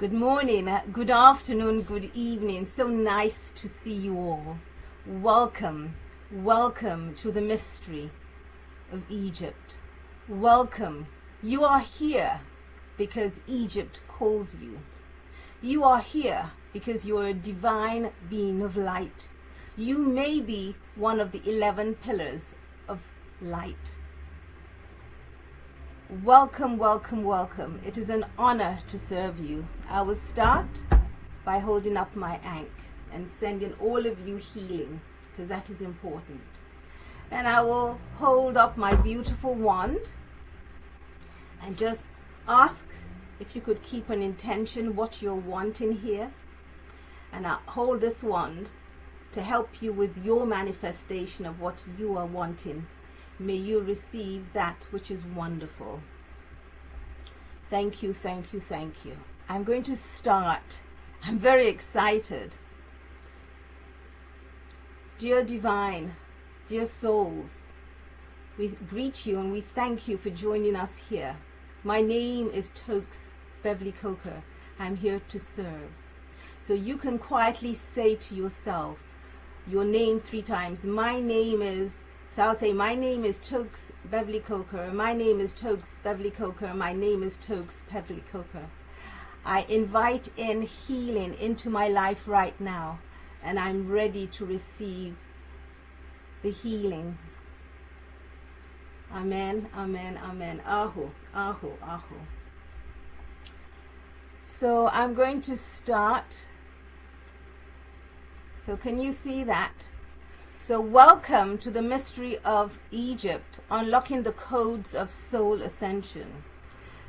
Good morning, good afternoon, good evening. So nice to see you all. Welcome, welcome to the mystery of Egypt. Welcome. You are here because Egypt calls you. You are here because you are a divine being of light. You may be one of the 11 pillars of light. Welcome, welcome, welcome. It is an honor to serve you. I will start by holding up my ankh and sending all of you healing, because that is important. And I will hold up my beautiful wand and just ask if you could keep an intention what you're wanting here. And I'll hold this wand to help you with your manifestation of what you are wanting. May you receive that which is wonderful. Thank you, thank you, thank you. I'm going to start. I'm very excited. Dear Divine, dear souls, we greet you and we thank you for joining us here. My name is Toks Beverly Coker. I'm here to serve. So you can quietly say to yourself your name 3 times. My name is... So I'll say, my name is Toks Beverly Coker. My name is Toks Beverly Coker. My name is Toks Beverly Coker. I invite in healing into my life right now, and I'm ready to receive the healing. Amen, amen, amen. Aho, aho, aho. So I'm going to start. So can you see that? So welcome to the mystery of Egypt, unlocking the codes of soul ascension.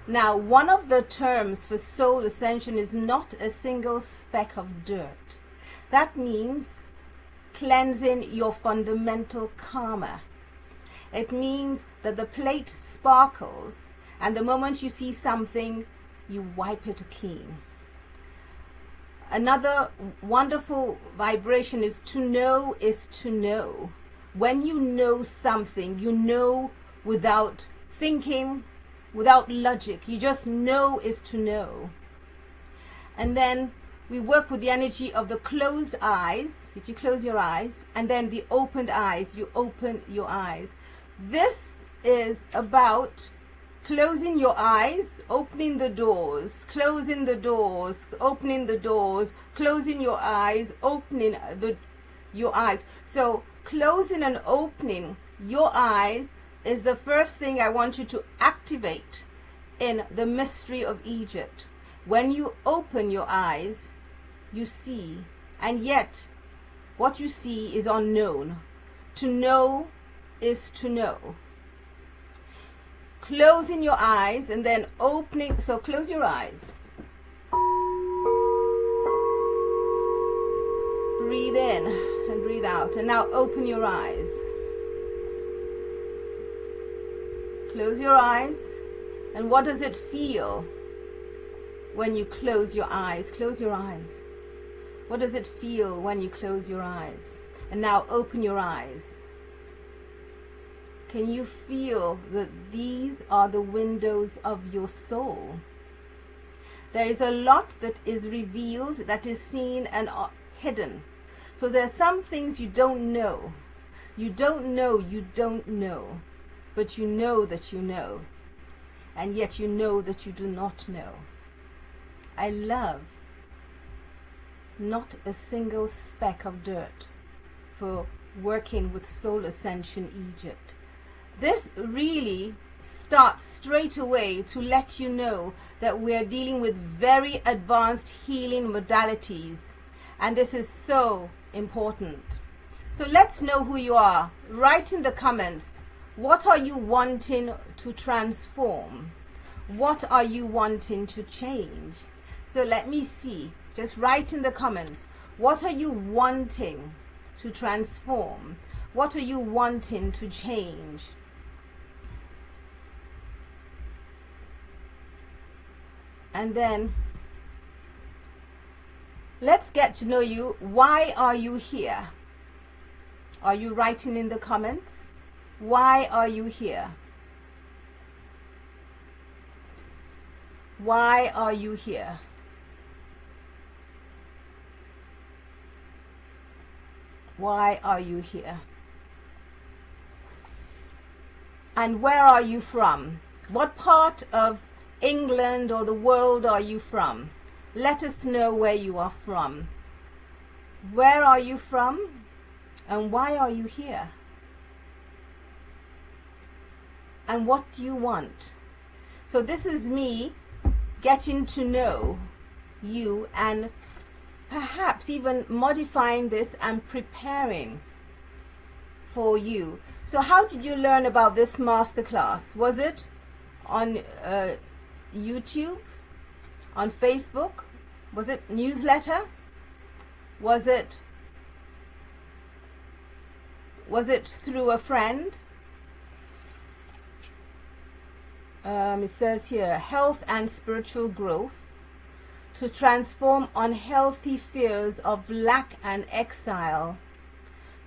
Now, one of the terms for soul ascension is not a single speck of dirt. That means cleansing your fundamental karma. It means that the plate sparkles, and the moment you see something, you wipe it clean. Another wonderful vibration is to know is to know. When you know something, you know without thinking, without logic. You just know is to know. And then we work with the energy of the closed eyes. If you close your eyes, and then the opened eyes, you open your eyes. This is about closing your eyes, opening the doors, closing the doors, opening the doors, closing your eyes, opening your eyes. So closing and opening your eyes is the first thing I want you to activate in the mystery of Egypt. When you open your eyes, you see, and yet what you see is unknown. To know is to know. Closing your eyes and then opening. So close your eyes. Breathe in and breathe out. And now open your eyes. Close your eyes. And what does it feel when you close your eyes? Close your eyes. What does it feel when you close your eyes? And now open your eyes. Can you feel that these are the windows of your soul? There is a lot that is revealed, that is seen and hidden. So there are some things you don't know. You don't know, you don't know. But you know that you know. And yet you know that you do not know. I love not a single speck of dirt for working with Soul Ascension Egypt. This really starts straight away to let you know that we are dealing with very advanced healing modalities. And this is so important. So let's know who you are. Write in the comments, what are you wanting to transform? What are you wanting to change? So let me see. Just write in the comments, what are you wanting to transform? What are you wanting to change? And then let's get to know you. Why are you here? Are you writing in the comments? Why are you here? Why are you here? Why are you here? And where are you from? What part of England or the world are you from? Let us know where you are from. Where are you from? And why are you here? And what do you want? So this is me getting to know you and perhaps even modifying this and preparing for you. So how did you learn about this masterclass? Was it on YouTube? On Facebook? Was it newsletter? Was it through a friend? It says here, health and spiritual growth to transform unhealthy fears of lack and exile,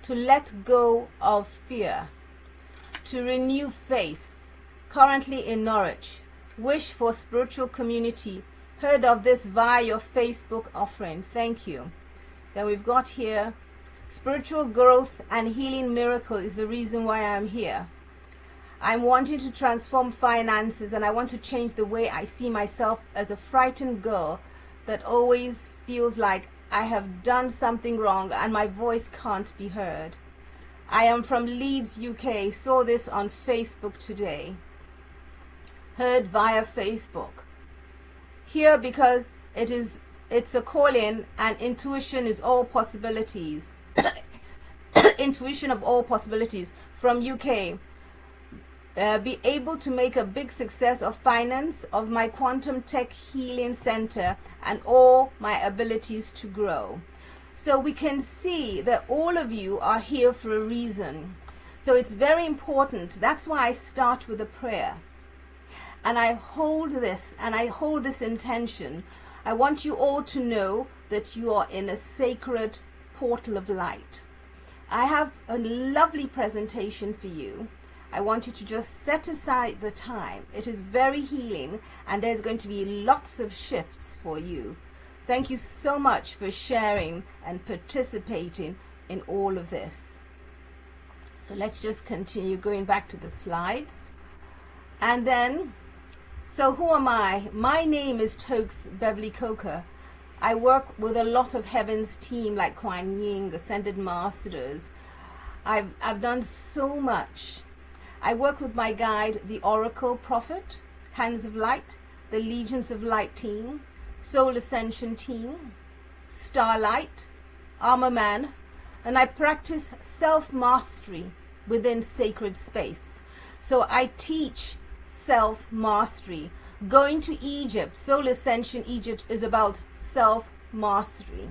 to let go of fear, to renew faith. Currently in Norwich, wish for spiritual community. Heard of this via your Facebook offering. Thank you. Then we've got here, spiritual growth and healing miracle is the reason why I'm here. I'm wanting to transform finances, and I want to change the way I see myself as a frightened girl that always feels like I have done something wrong and my voice can't be heard. I am from Leeds, UK. Saw this on Facebook today. Heard via Facebook. Here because it's a calling, and intuition is all possibilities. Intuition of all possibilities from UK. Be able to make a big success of finance, of my quantum tech healing center, and all my abilities to grow. So we can see that all of you are here for a reason. So it's very important. That's why I start with a prayer. And I hold this, and I hold this intention. I want you all to know that you are in a sacred portal of light. I have a lovely presentation for you. I want you to just set aside the time. It is very healing, and there's going to be lots of shifts for you. Thank you so much for sharing and participating in all of this. So let's just continue going back to the slides. And then, so who am I? My name is Toks Beverly Coker. I work with a lot of Heaven's team like Kuan Yin, Ascended Masters. I've done so much. I work with my guide, the Oracle Prophet, Hands of Light, the Legions of Light team, Soul Ascension team, Starlight, Armor Man, and I practice self-mastery within sacred space. So I teach self-mastery. Going to Egypt, Soul Ascension Egypt, is about self-mastery.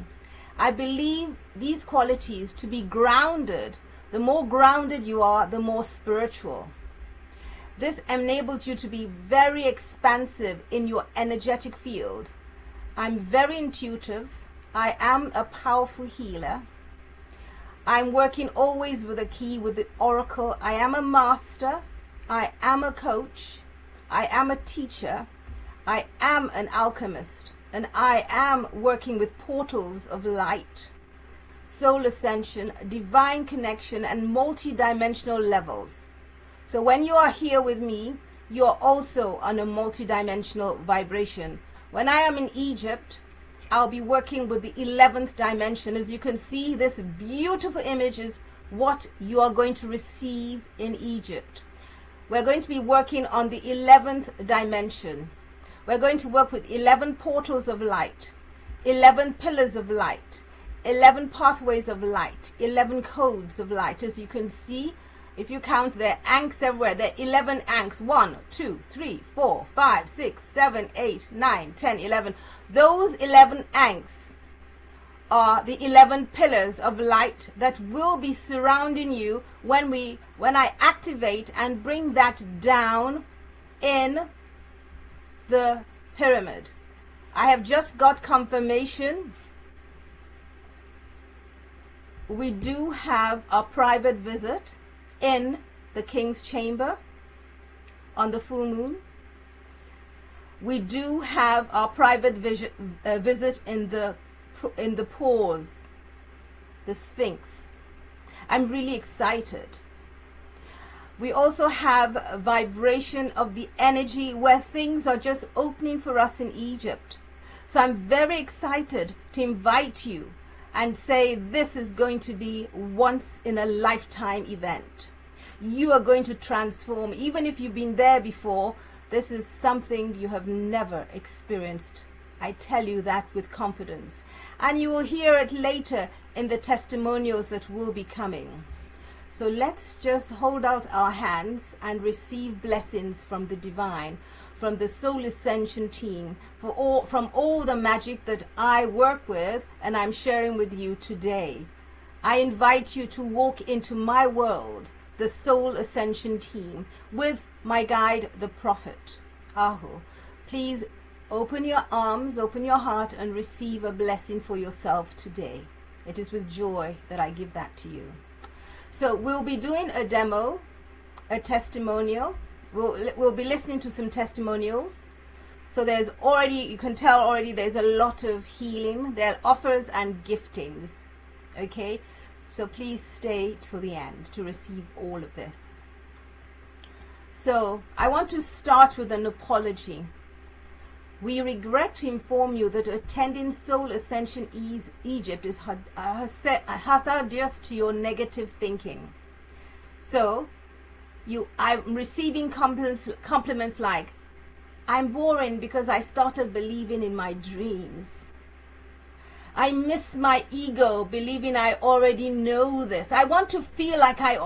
I believe these qualities to be grounded. The more grounded you are, the more spiritual. This enables you to be very expansive in your energetic field. I'm very intuitive. I am a powerful healer. I'm working always with a key, with the oracle. I am a master. I am a coach. I am a teacher. I am an alchemist. And I am working with portals of light, soul ascension, divine connection, and multi-dimensional levels. So when you are here with me, you are also on a multi-dimensional vibration. When I am in Egypt, I'll be working with the 11th dimension. As you can see, this beautiful image is what you are going to receive in Egypt. We're going to be working on the 11th dimension. We're going to work with 11 portals of light, 11 pillars of light, 11 pathways of light, 11 codes of light. As you can see, if you count, there are ankhs everywhere. There are 11 ankhs. 1, 2, 3, 4, 5, 6, 7, 8, 9, 10, 11. Those 11 ankhs are the 11 pillars of light that will be surrounding you when I activate and bring that down in the pyramid. I have just got confirmation. We do have a private visit in the King's Chamber on the full moon. We do have our private visit in the pause, the Sphinx. I'm really excited. We also have a vibration of the energy where things are just opening for us in Egypt. So I'm very excited to invite you and say this is going to be once in a lifetime event. You are going to transform. Even if you've been there before, this is something you have never experienced. I tell you that with confidence. And you will hear it later in the testimonials that will be coming. So let's just hold out our hands and receive blessings from the divine, from the Soul Ascension team, from all the magic that I work with and I'm sharing with you today. I invite you to walk into my world, the Soul Ascension team, with my guide, the Prophet, Aho. Please open your arms, open your heart, and receive a blessing for yourself today. It is with joy that I give that to you. So we'll be doing a demo, a testimonial. We'll be listening to some testimonials. So there's already, you can tell already there's a lot of healing. There are offers and giftings. Okay? So please stay till the end to receive all of this. So I want to start with an apology. We regret to inform you that attending Soul Ascension Egypt is hazardous to your negative thinking. So I'm receiving compliments like, I'm boring because I started believing in my dreams. I miss my ego, believing I already know this. I want to feel like I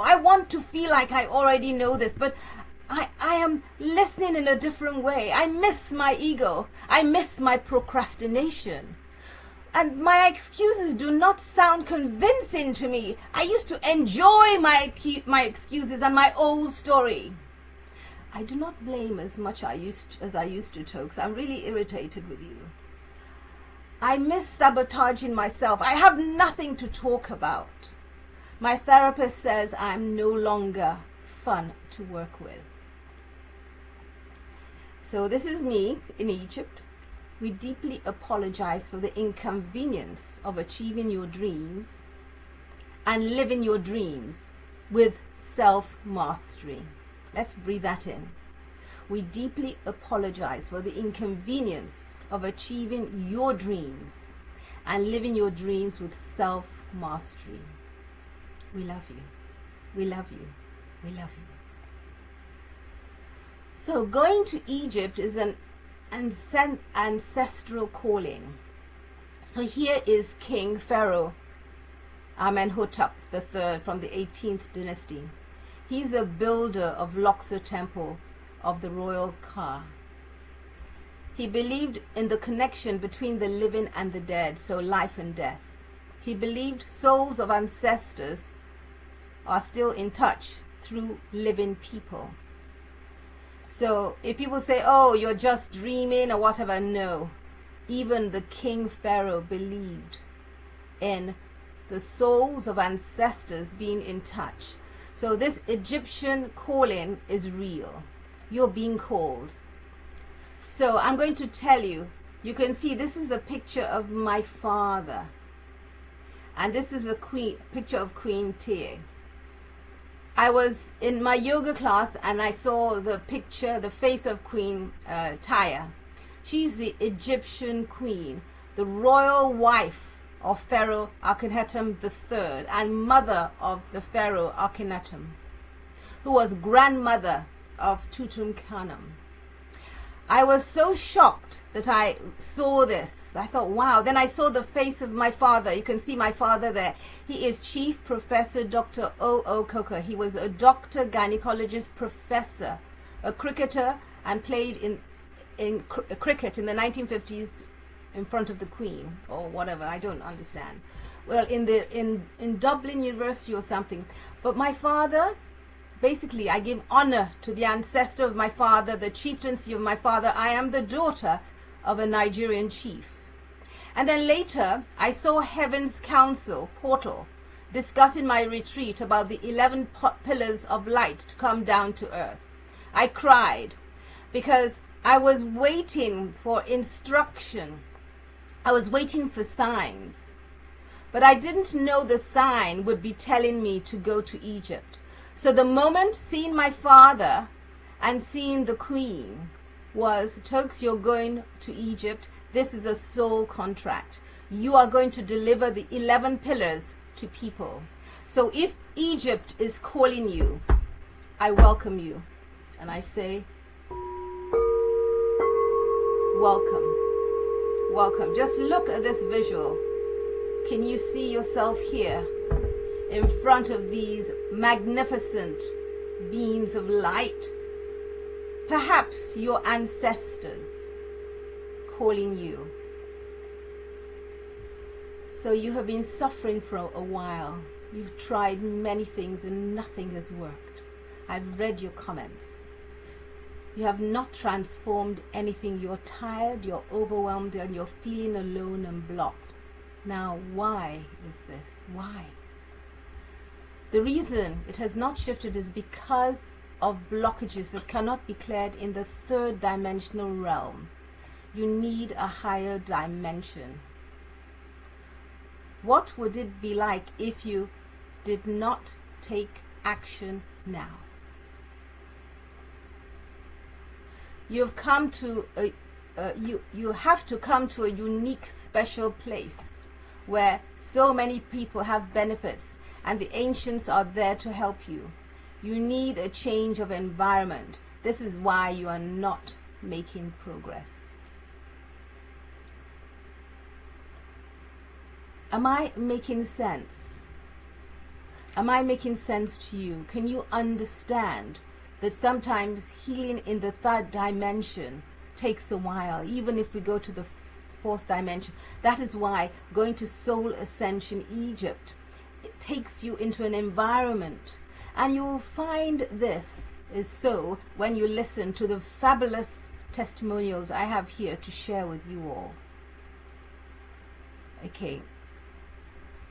already know this, but I am listening in a different way. I miss my ego. I miss my procrastination. And my excuses do not sound convincing to me. I used to enjoy my excuses and my old story. I do not blame as much as I used to, Toks. I'm really irritated with you. I miss sabotaging myself. I have nothing to talk about. My therapist says I'm no longer fun to work with. So this is me in Egypt. We deeply apologize for the inconvenience of achieving your dreams and living your dreams with self-mastery. Let's breathe that in. We deeply apologize for the inconvenience of achieving your dreams and living your dreams with self-mastery. We love you. We love you. We love you. So going to Egypt is an ancestral calling. So here is King Pharaoh Amenhotep III from the 18th dynasty. He's the builder of Luxor Temple of the royal Ka. He believed in the connection between the living and the dead, so life and death. He believed souls of ancestors are still in touch through living people. So if people say, oh, you're just dreaming or whatever, no. Even the King Pharaoh believed in the souls of ancestors being in touch. So this Egyptian calling is real. You're being called. So I'm going to tell you, you can see this is the picture of my father. And this is the picture of Queen Tia. I was in my yoga class and I saw the picture, the face of Queen Tia. She's the Egyptian queen, the royal wife of Pharaoh Akhenaten III and mother of the Pharaoh Akhenaten, who was grandmother of Tutankhamun. I was so shocked that I saw this. I thought, wow. Then I saw the face of my father. You can see my father there. He is Chief Professor Dr. O.O. Coker. He was a doctor, gynecologist, professor, a cricketer, and played in cricket in the 1950s in front of the Queen or whatever. I don't understand. Well, in Dublin University or something. But my father, basically, I give honor to the ancestor of my father, the chieftaincy of my father. I am the daughter of a Nigerian chief. And then later, I saw Heaven's Council portal discussing my retreat about the 11 pillars of light to come down to earth. I cried because I was waiting for instruction. I was waiting for signs. But I didn't know the sign would be telling me to go to Egypt. So the moment seeing my father and seeing the queen was, Toks, you're going to Egypt. This is a soul contract. You are going to deliver the 11 pillars to people. So if Egypt is calling you, I welcome you. And I say, welcome. Welcome. Just look at this visual. Can you see yourself here in front of these magnificent beings of light? Perhaps your ancestors calling you. So you have been suffering for a while. You've tried many things and nothing has worked. I've read your comments. You have not transformed anything. You're tired, you're overwhelmed, and you're feeling alone and blocked. Now, why is this? Why? The reason it has not shifted is because of blockages that cannot be cleared in the third dimensional realm. You need a higher dimension. What would it be like if you did not take action now? You've come to you have to come to a unique, special place where so many people have benefits and the ancients are there to help you. You need a change of environment. This is why you are not making progress. Am I making sense? Am I making sense to you? Can you understand that sometimes healing in the third dimension takes a while, even if we go to the fourth dimension? That is why going to Soul Ascension Egypt, it takes you into an environment, and you will find this is so when you listen to the fabulous testimonials I have here to share with you all. Okay,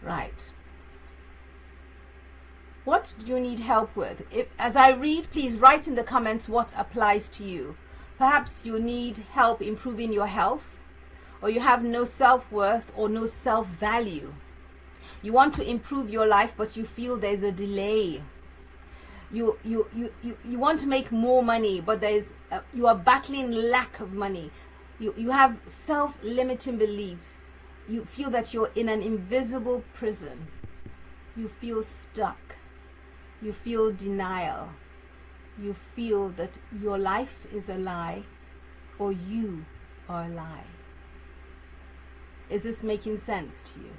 right. What do you need help with? As I read, please write in the comments what applies to you. Perhaps you need help improving your health, or you have no self-worth or no self-value. You want to improve your life, but you feel there's a delay. You want to make more money, but you are battling lack of money. You have self-limiting beliefs. You feel that you're in an invisible prison. You feel stuck. You feel denial. You feel that your life is a lie, or you are a lie. Is this making sense to you?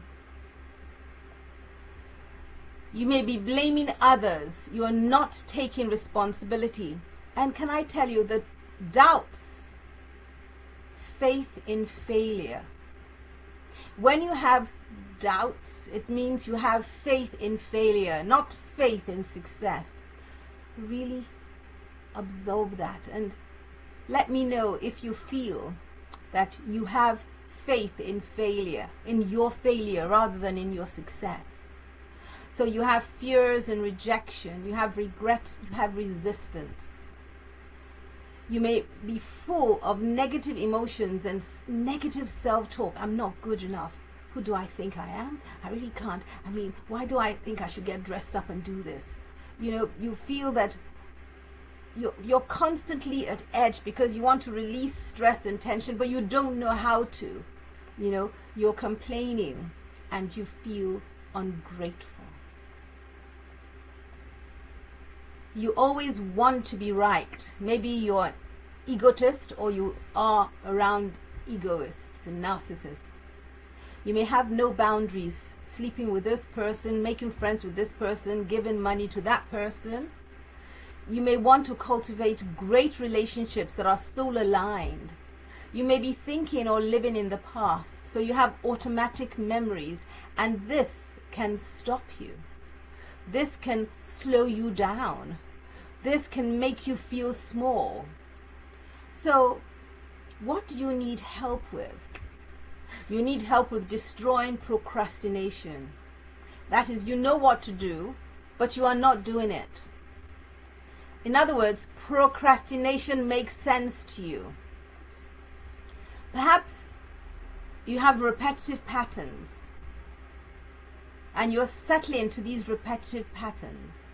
You may be blaming others. You are not taking responsibility. And can I tell you that doubts, faith in failure. When you have doubts, it means you have faith in failure, not faith in success. Really absorb that and let me know if you feel that you have faith in failure, in your failure rather than in your success. So you have fears and rejection, you have regret, you have resistance. You may be full of negative emotions and negative self-talk. I'm not good enough. Who do I think I am? I really can't. I mean, why do I think I should get dressed up and do this? You know, you feel that you're constantly at edge because you want to release stress and tension, but you don't know how to. You know, you're complaining and you feel ungrateful. You always want to be right. Maybe you're an egotist, or you are around egoists and narcissists. You may have no boundaries, sleeping with this person, making friends with this person, giving money to that person. You may want to cultivate great relationships that are soul aligned. You may be thinking or living in the past, so you have automatic memories, and this can stop you. This can slow you down. This can make you feel small. So, what do you need help with? You need help with destroying procrastination. That is, you know what to do, but you are not doing it. In other words, procrastination makes sense to you. Perhaps you have repetitive patterns. and you're settling into these repetitive patterns.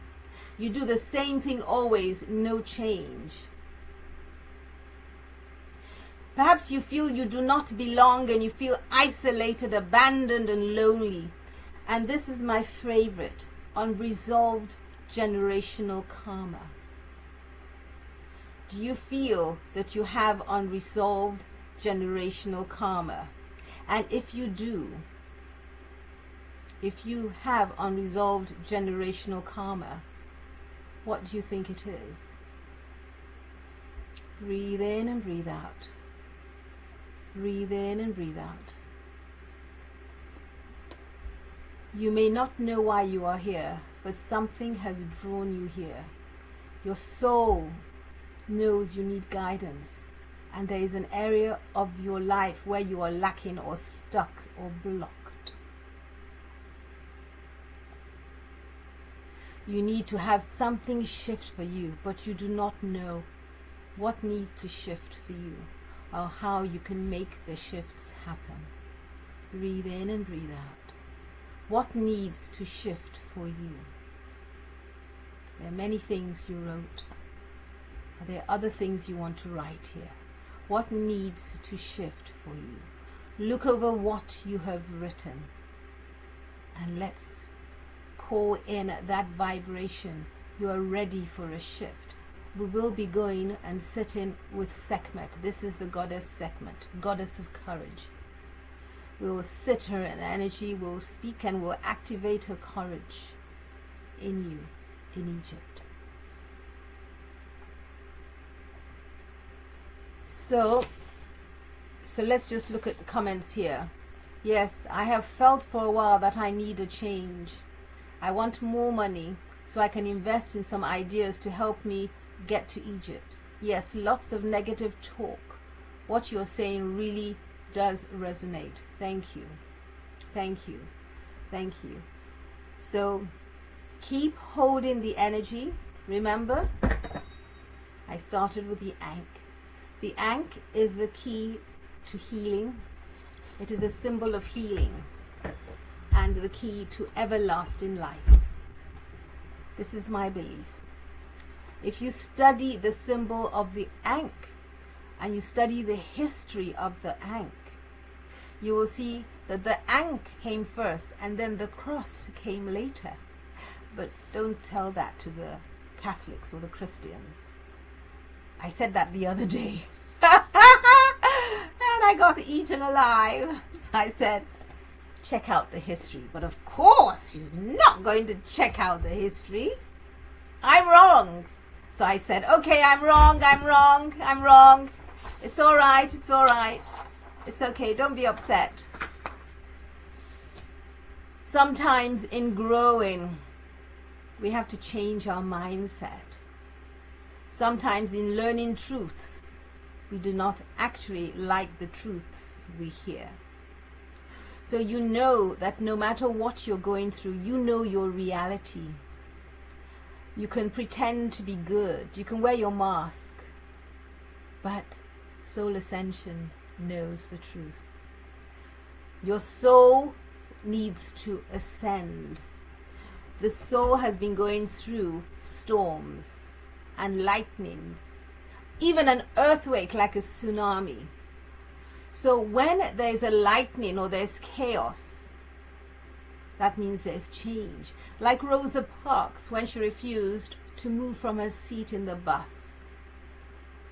You do the same thing always, no change. Perhaps you feel you do not belong and you feel isolated, abandoned, and lonely. And this is my favorite, unresolved generational karma. Do you feel that you have unresolved generational karma? And if you do, if you have unresolved generational karma, what do you think it is? Breathe in and breathe out. Breathe in and breathe out. You may not know why you are here, but something has drawn you here. Your soul knows you need guidance, and there is an area of your life where you are lacking or stuck or blocked. You need to have something shift for you, but you do not know what needs to shift for you or how you can make the shifts happen. Breathe in and breathe out. What needs to shift for you? There are many things you wrote. Are there other things you want to write here? What needs to shift for you? Look over what you have written and let's call in that vibration. You are ready for a shift. We will be going and sitting with Sekhmet. This is the goddess Sekhmet, goddess of courage. We will sit her in energy, we'll speak and we'll activate her courage in you, in Egypt. So let's just look at the comments here. Yes, I have felt for a while that I need a change. I want more money so I can invest in some ideas to help me get to Egypt. Yes, lots of negative talk. What you're saying really does resonate. Thank you. Thank you. Thank you. So keep holding the energy. Remember, I started with the Ankh. The Ankh is the key to healing. It is a symbol of healing and the key to everlasting life. This is my belief. If you study the symbol of the Ankh and you study the history of the Ankh, you will see that the Ankh came first and then the cross came later. But don't tell that to the Catholics or the Christians. I said that the other day. And I got eaten alive. So I said, check out the history. But of course, she's not going to check out the history. I'm wrong. So I said, okay, I'm wrong. It's all right. It's okay. Don't be upset. Sometimes in growing, we have to change our mindset. Sometimes in learning truths, we do not actually like the truths we hear. So you know that no matter what you're going through, you know your reality. You can pretend to be good. You can wear your mask. But Soul Ascension knows the truth. Your soul needs to ascend. The soul has been going through storms and lightnings, even an earthquake like a tsunami. So when there's a lightning or there's chaos, that means there's change. Like Rosa Parks, when she refused to move from her seat in the bus,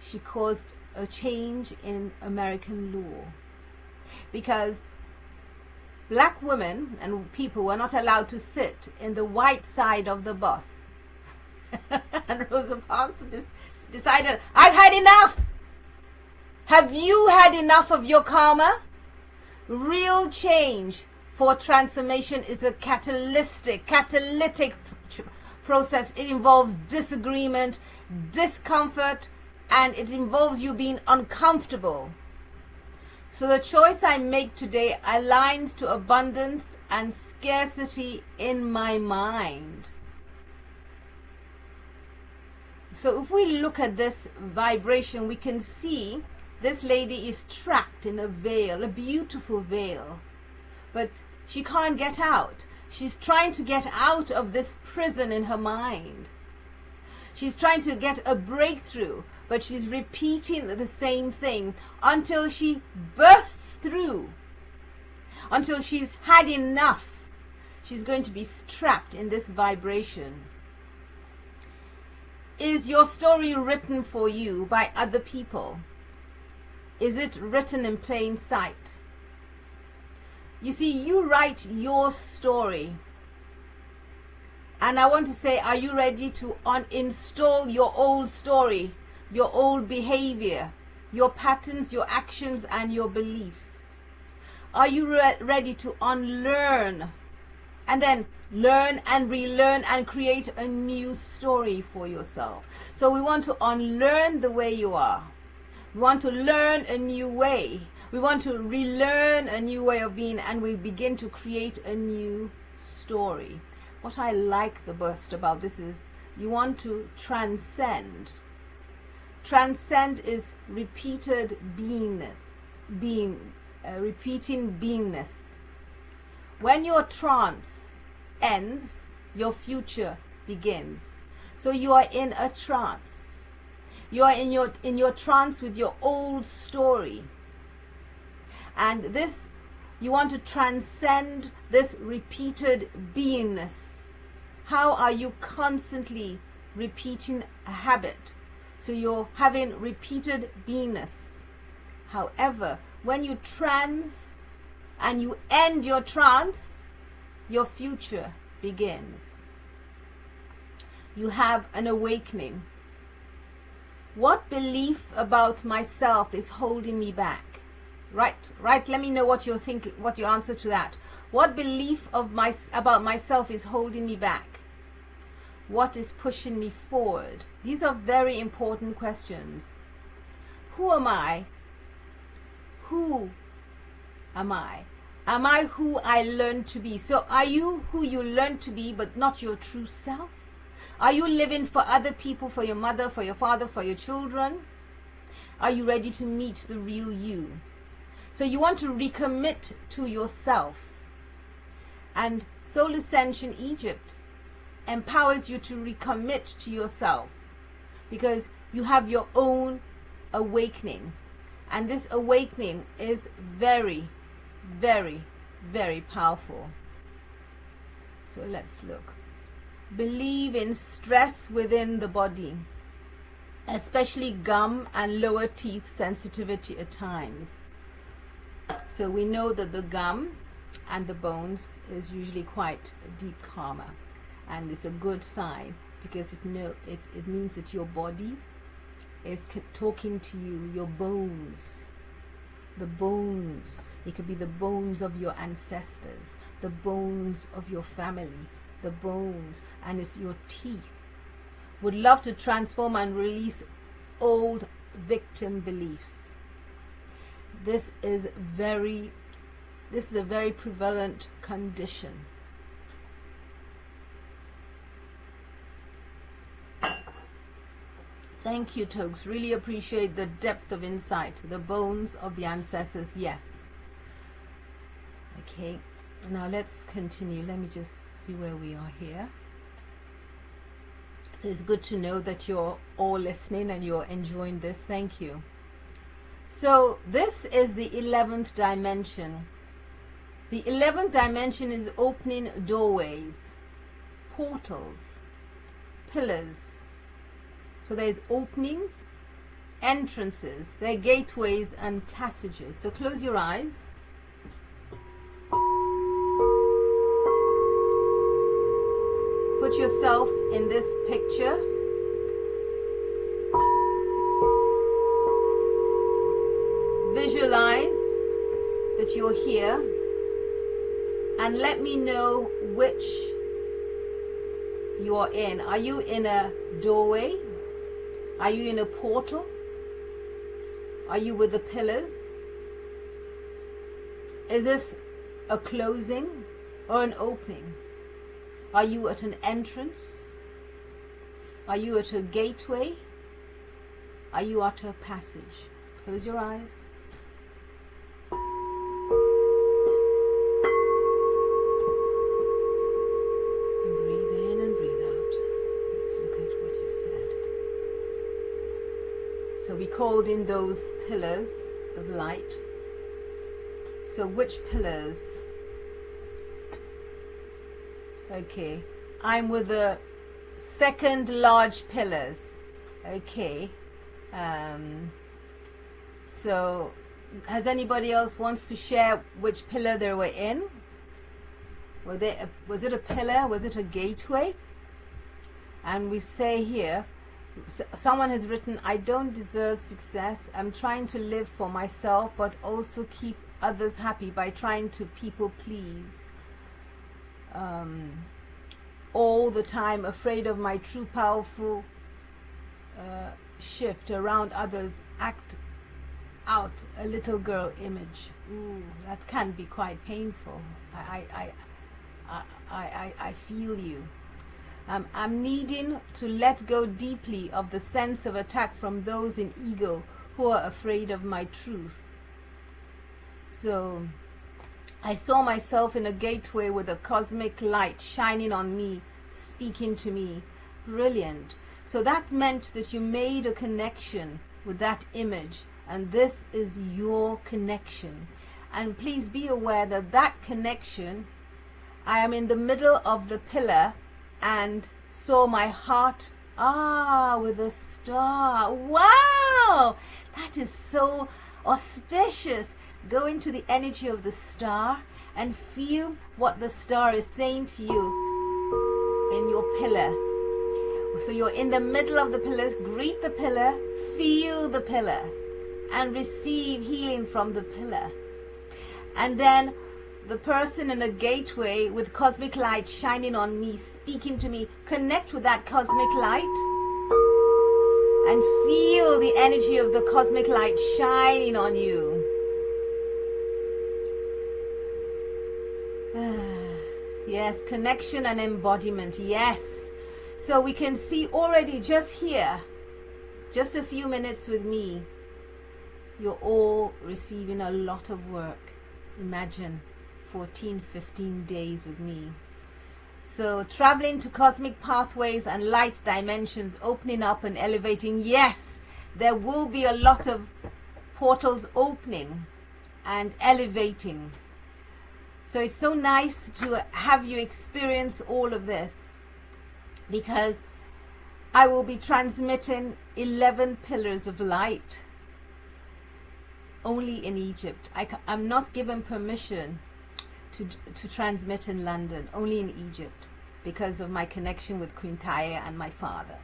she caused a change in American law because black women and people were not allowed to sit in the white side of the bus. And Rosa Parks decided, I've had enough. Have you had enough of your karma? Real change for transformation is a catalytic process. It involves disagreement, discomfort, and it involves you being uncomfortable. So the choice I make today aligns to abundance and scarcity in my mind. So if we look at this vibration, we can see this lady is trapped in a veil, a beautiful veil. But she can't get out. She's trying to get out of this prison in her mind. She's trying to get a breakthrough, but she's repeating the same thing until she bursts through, until she's had enough. She's going to be strapped in this vibration. Is your story written for you by other people? Is it written in plain sight? You see, you write your story. And I want to say, are you ready to uninstall your old story, your old behavior, your patterns, your actions, and your beliefs? Are you ready to unlearn and then learn and relearn and create a new story for yourself? So we want to unlearn the way you are. We want to learn a new way. We want to relearn a new way of being, and we begin to create a new story. What I like the best about this is you want to transcend. Transcend is repeated repeating beingness. When your trance ends, your future begins. So you are in a trance. You are in your trance with your old story. And this, you want to transcend this repeated beingness. How are you constantly repeating a habit? So you're having repeated beingness. However, when you trance and you end your trance, your future begins. You have an awakening. What belief about myself is holding me back? Right. Let me know what you're thinking, what your answer to that. What belief about myself is holding me back? What is pushing me forward? These are very important questions. Who am I? Who am I? Am I who I learned to be? So are you who you learned to be but not your true self? Are you living for other people, for your mother, for your father, for your children? Are you ready to meet the real you? So you want to recommit to yourself. And Soul Ascension Egypt empowers you to recommit to yourself, because you have your own awakening. And this awakening is very, very, very powerful. So let's look. Believe in stress within the body, especially gum and lower teeth sensitivity at times. So we know that the gum and the bones is usually quite a deep karma, and it's a good sign, because it means that your body is talking to you. Your bones, the bones, it could be the bones of your ancestors, the bones of your family, the bones, and it's your teeth. Would love to transform and release old victim beliefs. This is a very prevalent condition. Thank you, Toks. Really appreciate the depth of insight. The bones of the ancestors, yes. Okay, now let's continue. Let me just see where we are here. So it's good to know that you're all listening and you're enjoying this. Thank you. So this is the 11th dimension. The 11th dimension is opening doorways, portals, pillars. So there's openings, entrances, there are gateways and passages. So close your eyes. Put yourself in this picture. Visualize that you're here, and let me know which you are in. Are you in a doorway? Are you in a portal? Are you with the pillars? Is this a closing or an opening? Are you at an entrance? Are you at a gateway? Are you at a passage? Close your eyes. holding those pillars of light. So which pillars? Okay, I'm with the second large pillars. Okay, so has anybody else wants to share which pillar they were in? Was it a pillar? Was it a gateway? And we say here, someone has written, I don't deserve success. I'm trying to live for myself, but also keep others happy by trying to people please. All the time, afraid of my true powerful shift around others, act out a little girl image. Ooh, that can be quite painful. I feel you. I'm needing to let go deeply of the sense of attack from those in ego who are afraid of my truth. So I saw myself in a gateway with a cosmic light shining on me, speaking to me. Brilliant. So that meant that you made a connection with that image, and this is your connection. And please be aware that that connection, I am in the middle of the pillar and saw my heart with a star. Wow, that is so auspicious. Go into the energy of the star and feel what the star is saying to you in your pillar. So you're in the middle of the pillars. Greet the pillar, feel the pillar, and receive healing from the pillar. And then the person in a gateway with cosmic light shining on me, speaking to me, connect with that cosmic light and feel the energy of the cosmic light shining on you. Yes, connection and embodiment. Yes. So we can see already just here, just a few minutes with me, you're all receiving a lot of work. Imagine 14, 15 days with me. So traveling to cosmic pathways and light dimensions, opening up and elevating. Yes, there will be a lot of portals opening and elevating. So it's so nice to have you experience all of this, because I will be transmitting 11 pillars of light only in Egypt. I'm not given permission to transmit in London, only in Egypt, because of my connection with Queen Taya and my father.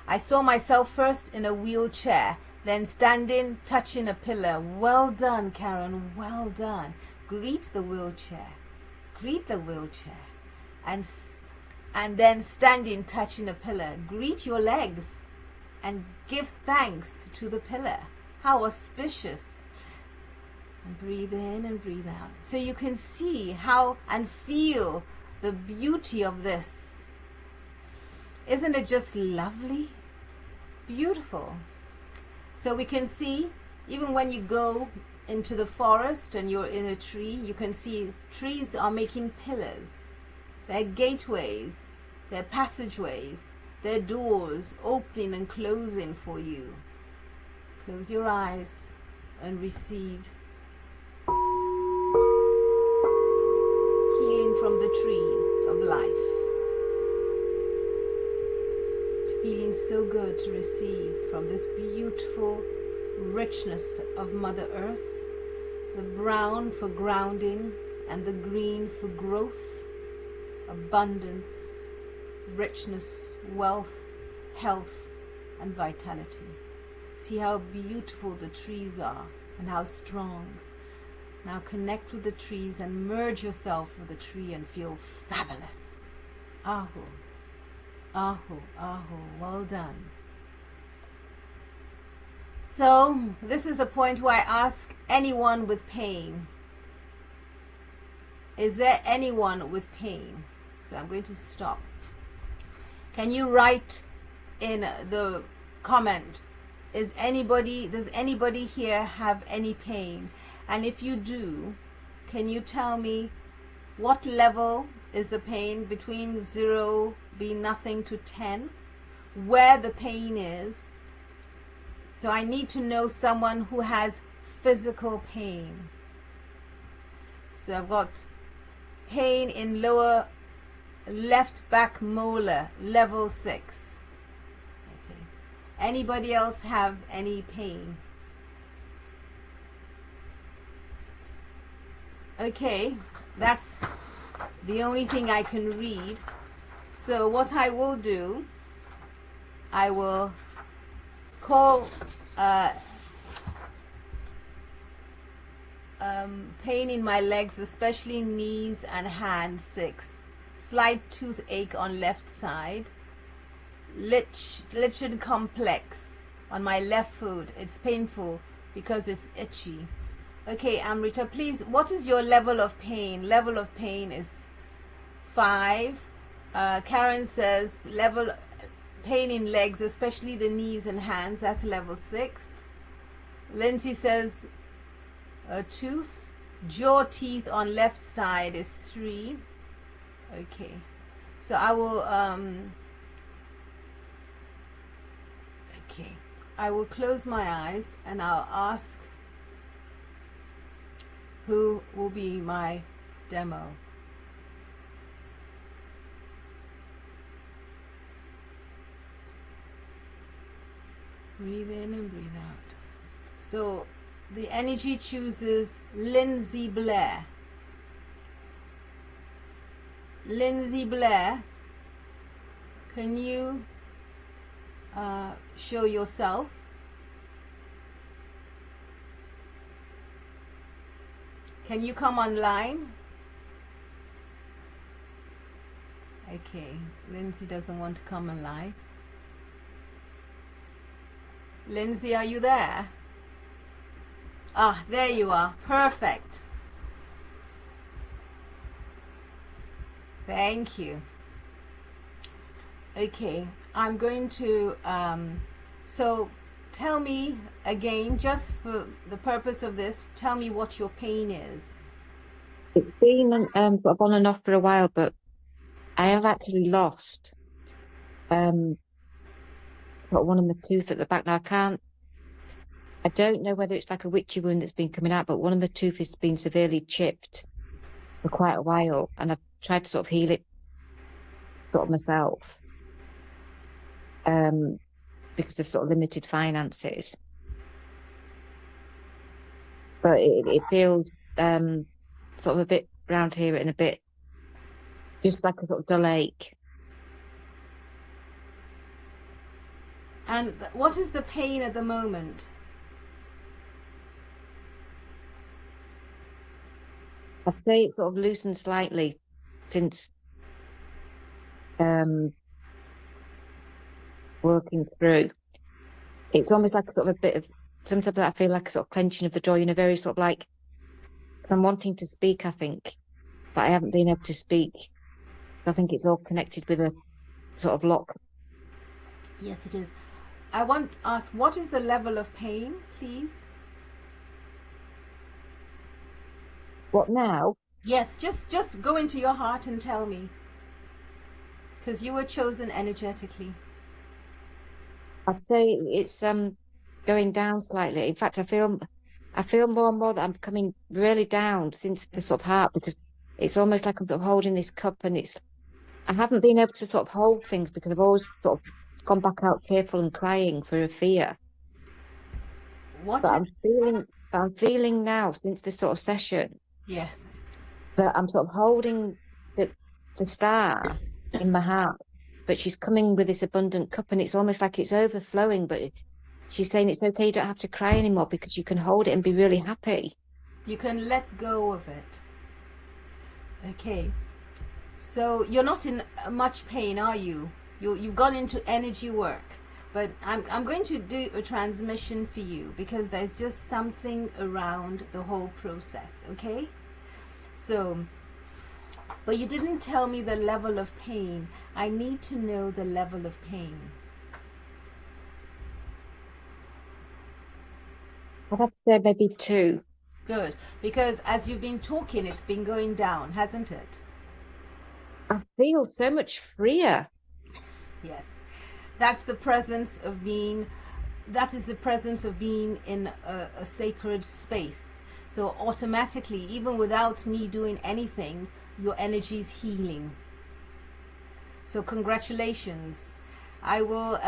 I saw myself first in a wheelchair, then standing, touching a pillar. Well done, Karen, well done. Greet the wheelchair. Greet the wheelchair. And then standing, touching a pillar. Greet your legs and give thanks to the pillar. How auspicious. And breathe in and breathe out. So you can see how and feel the beauty of this. Isn't it just lovely? Beautiful. So we can see, even when you go into the forest and you're in a tree, you can see trees are making pillars. They're gateways, they're passageways, they're doors opening and closing for you. Close your eyes and receive healing from the trees of life. Feeling so good to receive from this beautiful richness of Mother Earth, the brown for grounding and the green for growth, abundance, richness, wealth, health, and vitality. See how beautiful the trees are and how strong. Now connect with the trees and merge yourself with the tree and feel fabulous. Aho, aho, aho, well done. So this is the point where I ask anyone with pain. Is there anyone with pain? So I'm going to stop. Can you write in the comment, does anybody here have any pain? And if you do, can you tell me what level is the pain, between 0 being nothing to 10, where the pain is, so So I need to know someone who has physical pain. So I've got pain in lower left back molar, level 6. Okay. Anybody else have any pain? Okay, that's the only thing I can read. So what I will do, I will call pain in my legs, especially knees and hands, 6. Slight toothache on left side. Lichen complex on my left foot. It's painful because it's itchy. Okay, Amrita, please, what is your level of pain? Level of pain is 5. Karen says level pain in legs, especially the knees and hands, that's level 6. Lindsay says a tooth, jaw teeth on left side is 3. Okay, so I will okay, I will close my eyes and I'll ask who will be my demo. Breathe in and breathe out. So the energy chooses Lindsay Blair. Lindsay Blair, can you show yourself? Can you come online? Okay, Lindsay doesn't want to come online. Lindsay, are you there? Ah, there you are. Perfect. Thank you. Okay, I'm going to so tell me again, just for the purpose of this, tell me what your pain is. It's been sort of on and off for a while, but I have actually lost sort of one of my tooth at the back. Now I don't know whether it's like a witchy wound that's been coming out, but one of my tooth has been severely chipped for quite a while, and I've tried to sort of heal it sort of myself because of sort of limited finances. But it feels sort of a bit round here and a bit just like a sort of dull ache. And what is the pain at the moment? I'd say it's sort of loosened slightly since working through. It's almost like sort of a bit of, sometimes I feel like a sort of clenching of the jaw, very sort of like, because I'm wanting to speak, I think, but I haven't been able to speak. I think it's all connected with a sort of lock. Yes, it is. I want to ask, what is the level of pain, please? What now? Yes, just go into your heart and tell me, because you were chosen energetically. I'd say it's going down slightly. In fact, I feel more and more that I'm coming really down since the sort of heart, because it's almost like I'm sort of holding this cup, and I haven't been able to sort of hold things because I've always sort of gone back out tearful and crying for a fear. But I'm feeling now since this sort of session. Yes. That I'm sort of holding the star in my heart, but she's coming with this abundant cup, and it's almost like it's overflowing. But she's saying it's okay, you don't have to cry anymore because you can hold it and be really happy. You can let go of it. Okay. So you're not in much pain, are you? You've gone into energy work. But I'm going to do a transmission for you because there's just something around the whole process, okay? So, but you didn't tell me the level of pain. I need to know the level of pain. I'd have to say maybe 2. Good, because as you've been talking, it's been going down, hasn't it? I feel so much freer. Yes. That's the presence of being that is the presence of being in a sacred space. So automatically, even without me doing anything, your energy is healing. So congratulations. I will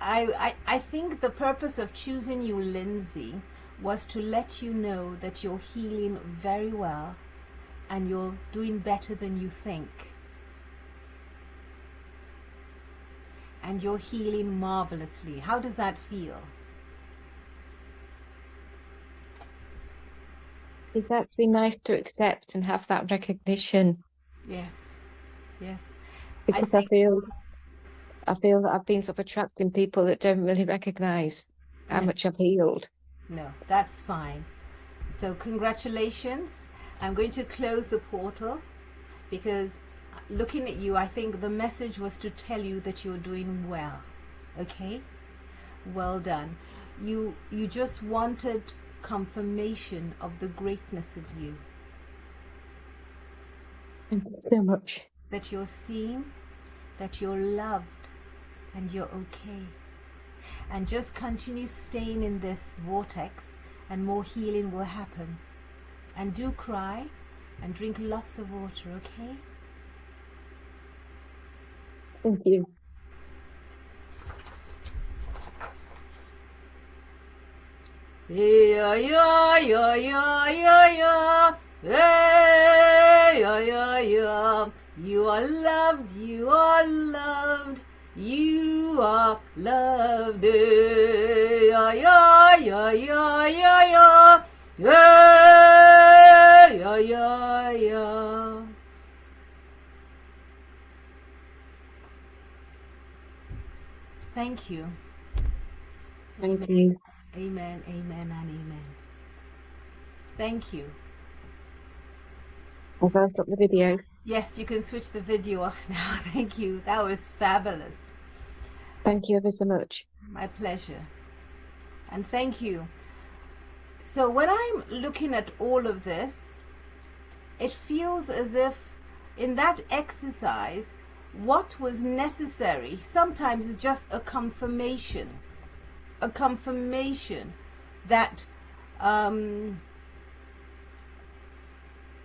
I think the purpose of choosing you, Lindsay, was to let you know that you're healing very well and you're doing better than you think. And you're healing marvelously. How does that feel? It's actually nice to accept and have that recognition, Yes, yes. I because think, I feel that I've been sort of attracting people that don't really recognize how no, much I've healed. no, that's fine. So congratulations. I'm going to close the portal because looking at you, I think the message was to tell you that you're doing well. Okay? Well done. You just wanted confirmation of the greatness of you. Thank you so much. That you're seen, that you're loved, and you're okay. And just continue staying in this vortex and more healing will happen. And do cry and drink lots of water, okay? Thank you. Yeah, yeah, yeah, yeah, yeah, yeah. Hey, yeah, yeah, yeah. You are loved, you are loved, you are loved. Hey, yeah, yeah, yeah, yeah, yeah, yeah. Hey, yeah, yeah, yeah. Thank you. Thank Amen. you. Amen, amen, and amen. Thank you. I'll stop the video. Yes, you can switch the video off now. Thank you. That was fabulous. Thank you ever so much. My pleasure. And thank you. So when I'm looking at all of this, it feels as if in that exercise, what was necessary sometimes is just a confirmation that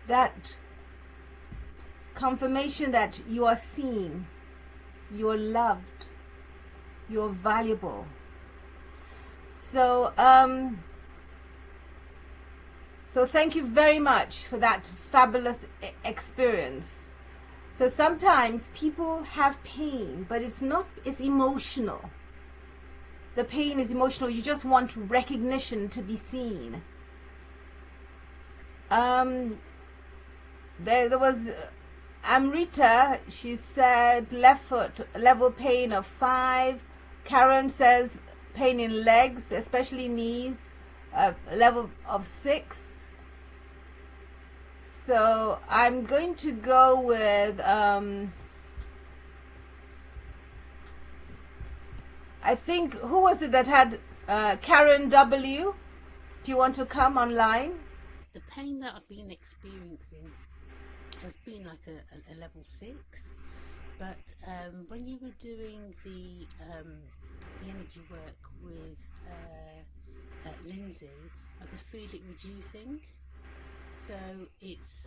that confirmation that you are seen, you're loved, you're valuable. So so thank you very much for that fabulous experience. So sometimes people have pain, but it's emotional. The pain is emotional. You just want recognition to be seen. There was Amrita, she said left foot level pain of 5. Karen says pain in legs, especially knees, level of 6. So I'm going to go with I think, who was it that had Karen W? Do you want to come online? The pain that I've been experiencing has been like a level 6, but when you were doing the energy work with Lindsay, I could feel it reducing. So it's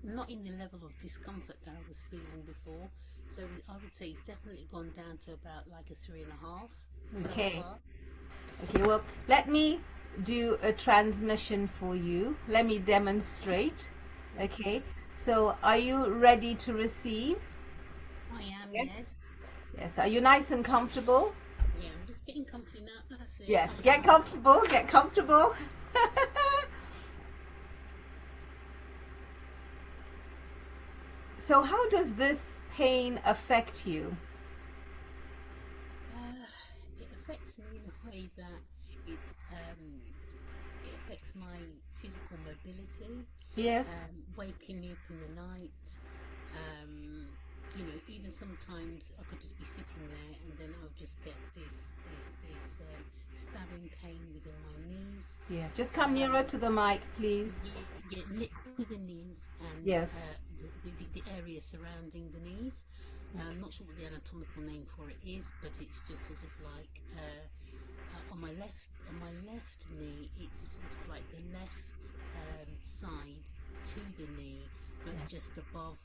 not in the level of discomfort that I was feeling before. So I would say it's definitely gone down to about like a 3.5 Okay. so far. Okay, well, let me do a transmission for you. Let me demonstrate. Okay, so are you ready to receive? I am, Yes. yes. Yes, are you nice and comfortable? Yeah, I'm just getting comfy now. That's it. Yes, get comfortable, get comfortable. So how does this pain affect you? It affects me in a way that it affects my physical mobility, Yes. waking me up in the night. Even sometimes I could just be sitting there and then I'll just get this stabbing pain within my knees. Yeah, just come nearer to the mic, please. Yeah, with the knees and Yes. the area surrounding the knees. I'm not sure what the anatomical name for it is, but it's just sort of like on my left knee, it's sort of like the left side to the knee, but just above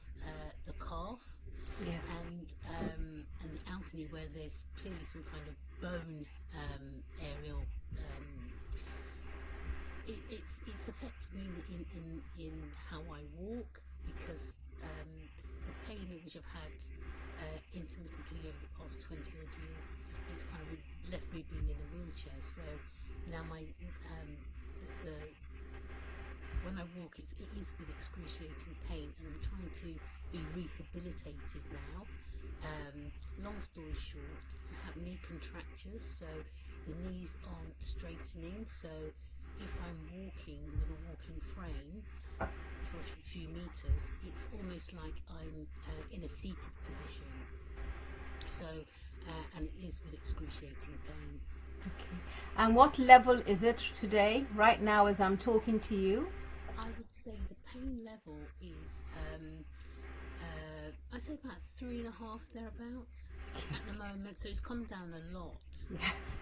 the calf. Yes. And the outer knee, where there's clearly some kind of bone aerial. It's affected me in how I walk, because the pain which I've had intermittently over the past 20 odd years, it's kind of left me being in a wheelchair. So now when I walk, it is with excruciating pain, and I'm trying to be rehabilitated now. Long story short, I have knee contractures, so the knees aren't straightening. So if I'm walking with a walking frame for a few meters, it's almost like I'm in a seated position. So, and it is with excruciating pain. Okay. And what level is it today, right now, as I'm talking to you? I would say the pain level is, I'd say about 3.5 thereabouts at the moment. So it's come down a lot. Yes.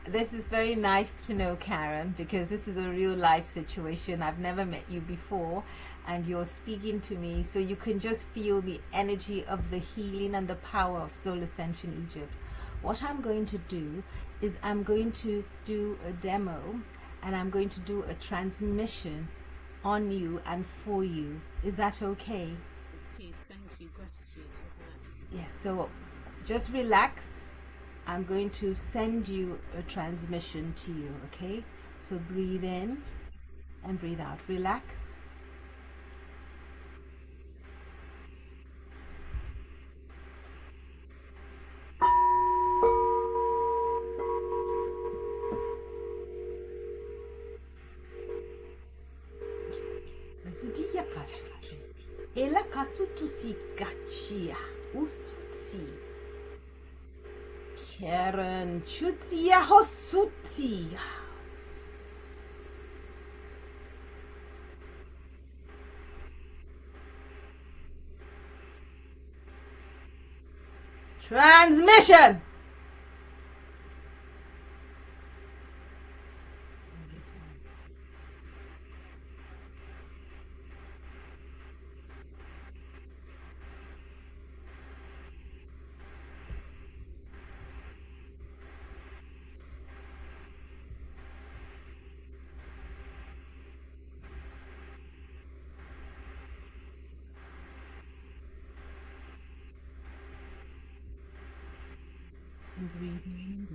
This is very nice to know, Karen, because this is a real life situation. I've never met you before, and you're speaking to me, so you can just feel the energy of the healing and the power of Soul Ascension Egypt. What I'm going to do is I'm going to do a demo, and I'm going to do a transmission on you and for you. Is that okay? It is. Thank you. Gratitude for that. Yes, so just relax. I'm going to send you a transmission to you, okay? So breathe in and breathe out. Relax. Ela kasutusi gachia usutsi Karen chutia hosuti. Transmission. Breathing.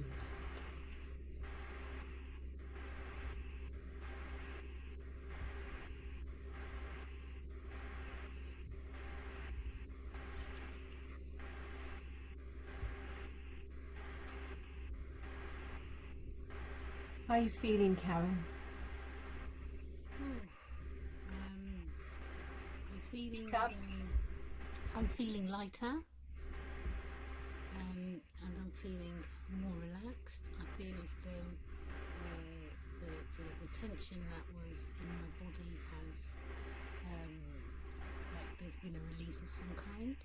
How are you feeling, Karen? I'm feeling lighter, and I'm feeling more relaxed. I feel as though the tension that was in my body has, like there's been a release of some kind.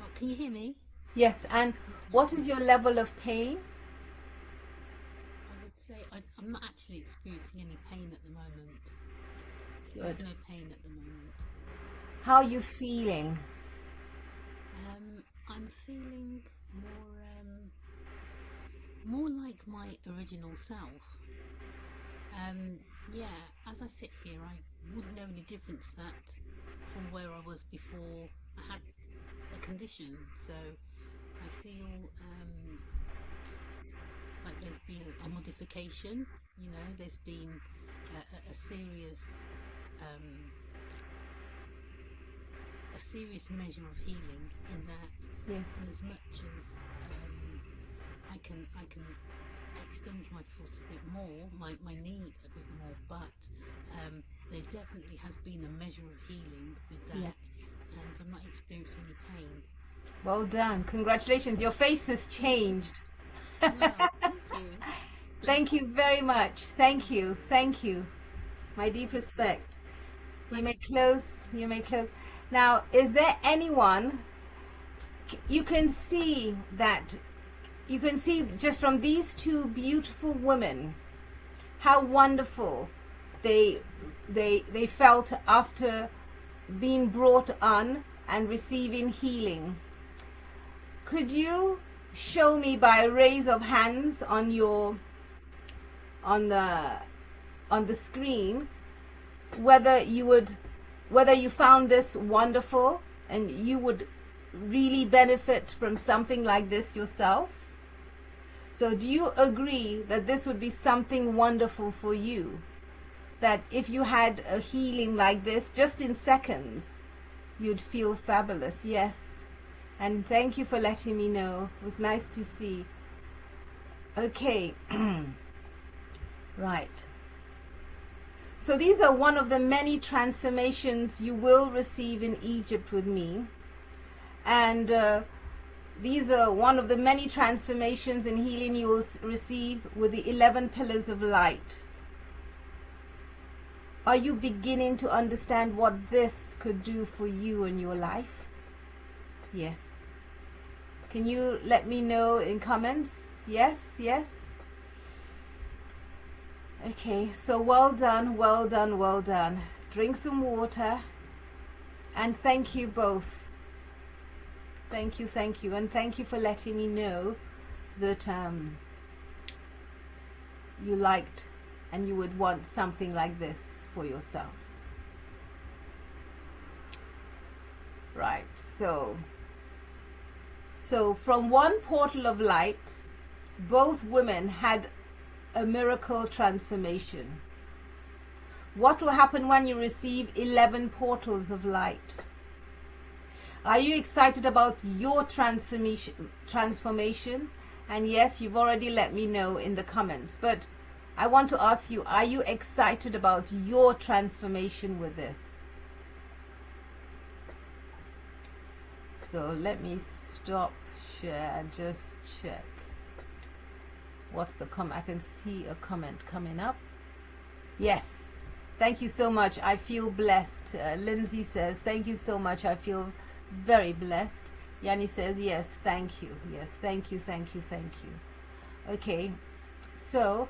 Oh, can you hear me? Yes, and what is your level of pain? I would say I'm not actually experiencing any pain at the moment. There's no pain at the moment. How are you feeling? I'm feeling more like my original self. Yeah, as I sit here, I wouldn't know any difference that from where I was before I had a condition. So I feel like there's been a modification. You know, there's been a serious measure of healing in that. Yes. And as much as I can extend my foot a bit more, my knee a bit more, but there definitely has been a measure of healing with that. Yeah. And I'm not experiencing any pain. Well done. Congratulations. Your face has changed. Wow, thank you. Thank you very much. Thank you. Thank you. My deep respect. You may close. You may close. Now, is there anyone you can see that you can see just from these two beautiful women how wonderful they felt after being brought on and receiving healing? Could you show me by a raise of hands on your on the screen whether you found this wonderful and you would really benefit from something like this yourself? So do you agree that this would be something wonderful for you? That if you had a healing like this just in seconds, you'd feel fabulous? Yes. And thank you for letting me know. It was nice to see. Okay. Right. So these are one of the many transformations you will receive in Egypt with me. And these are one of the many transformations in healing you will receive with the 11 pillars of light. Are you beginning to understand what this could do for you in your life? Yes. Can you let me know in comments? Yes, yes. Okay, so well done, well done, well done. Drink some water. And thank you both. Thank you, and thank you for letting me know that you liked and you would want something like this for yourself. Right, so from one portal of light, both women had a miracle transformation. What will happen when you receive 11 portals of light? Are you excited about your transformation? And yes, you've already let me know in the comments, but I want to ask you, are you excited about your transformation with this? So let me stop share and just check. What's the comment? I can see a comment coming up. Yes. Thank you so much. I feel blessed. Lindsay says, thank you so much. I feel very blessed. Yanni says, yes, thank you. Yes, thank you, thank you, thank you. Okay, so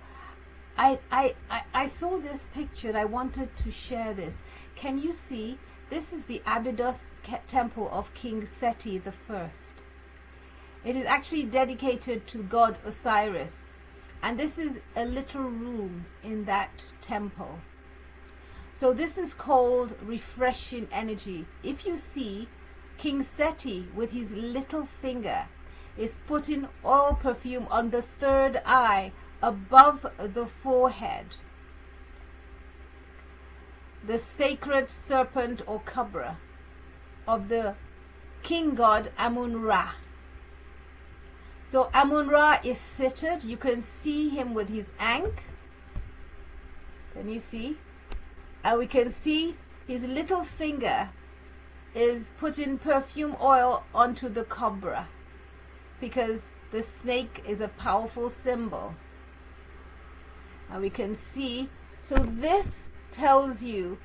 I saw this picture and I wanted to share this. Can you see? This is the Abydos temple of King Seti the First. It is actually dedicated to god Osiris, and this is a little room in that temple. So this is called refreshing energy. If you see, King Seti with his little finger is putting oil perfume on the third eye above the forehead. The sacred serpent or cobra of the king god Amun-Ra. So Amun-Ra is seated. You can see him with his ankh. Can you see? And we can see his little finger is putting perfume oil onto the cobra, because the snake is a powerful symbol. And we can see, so this tells you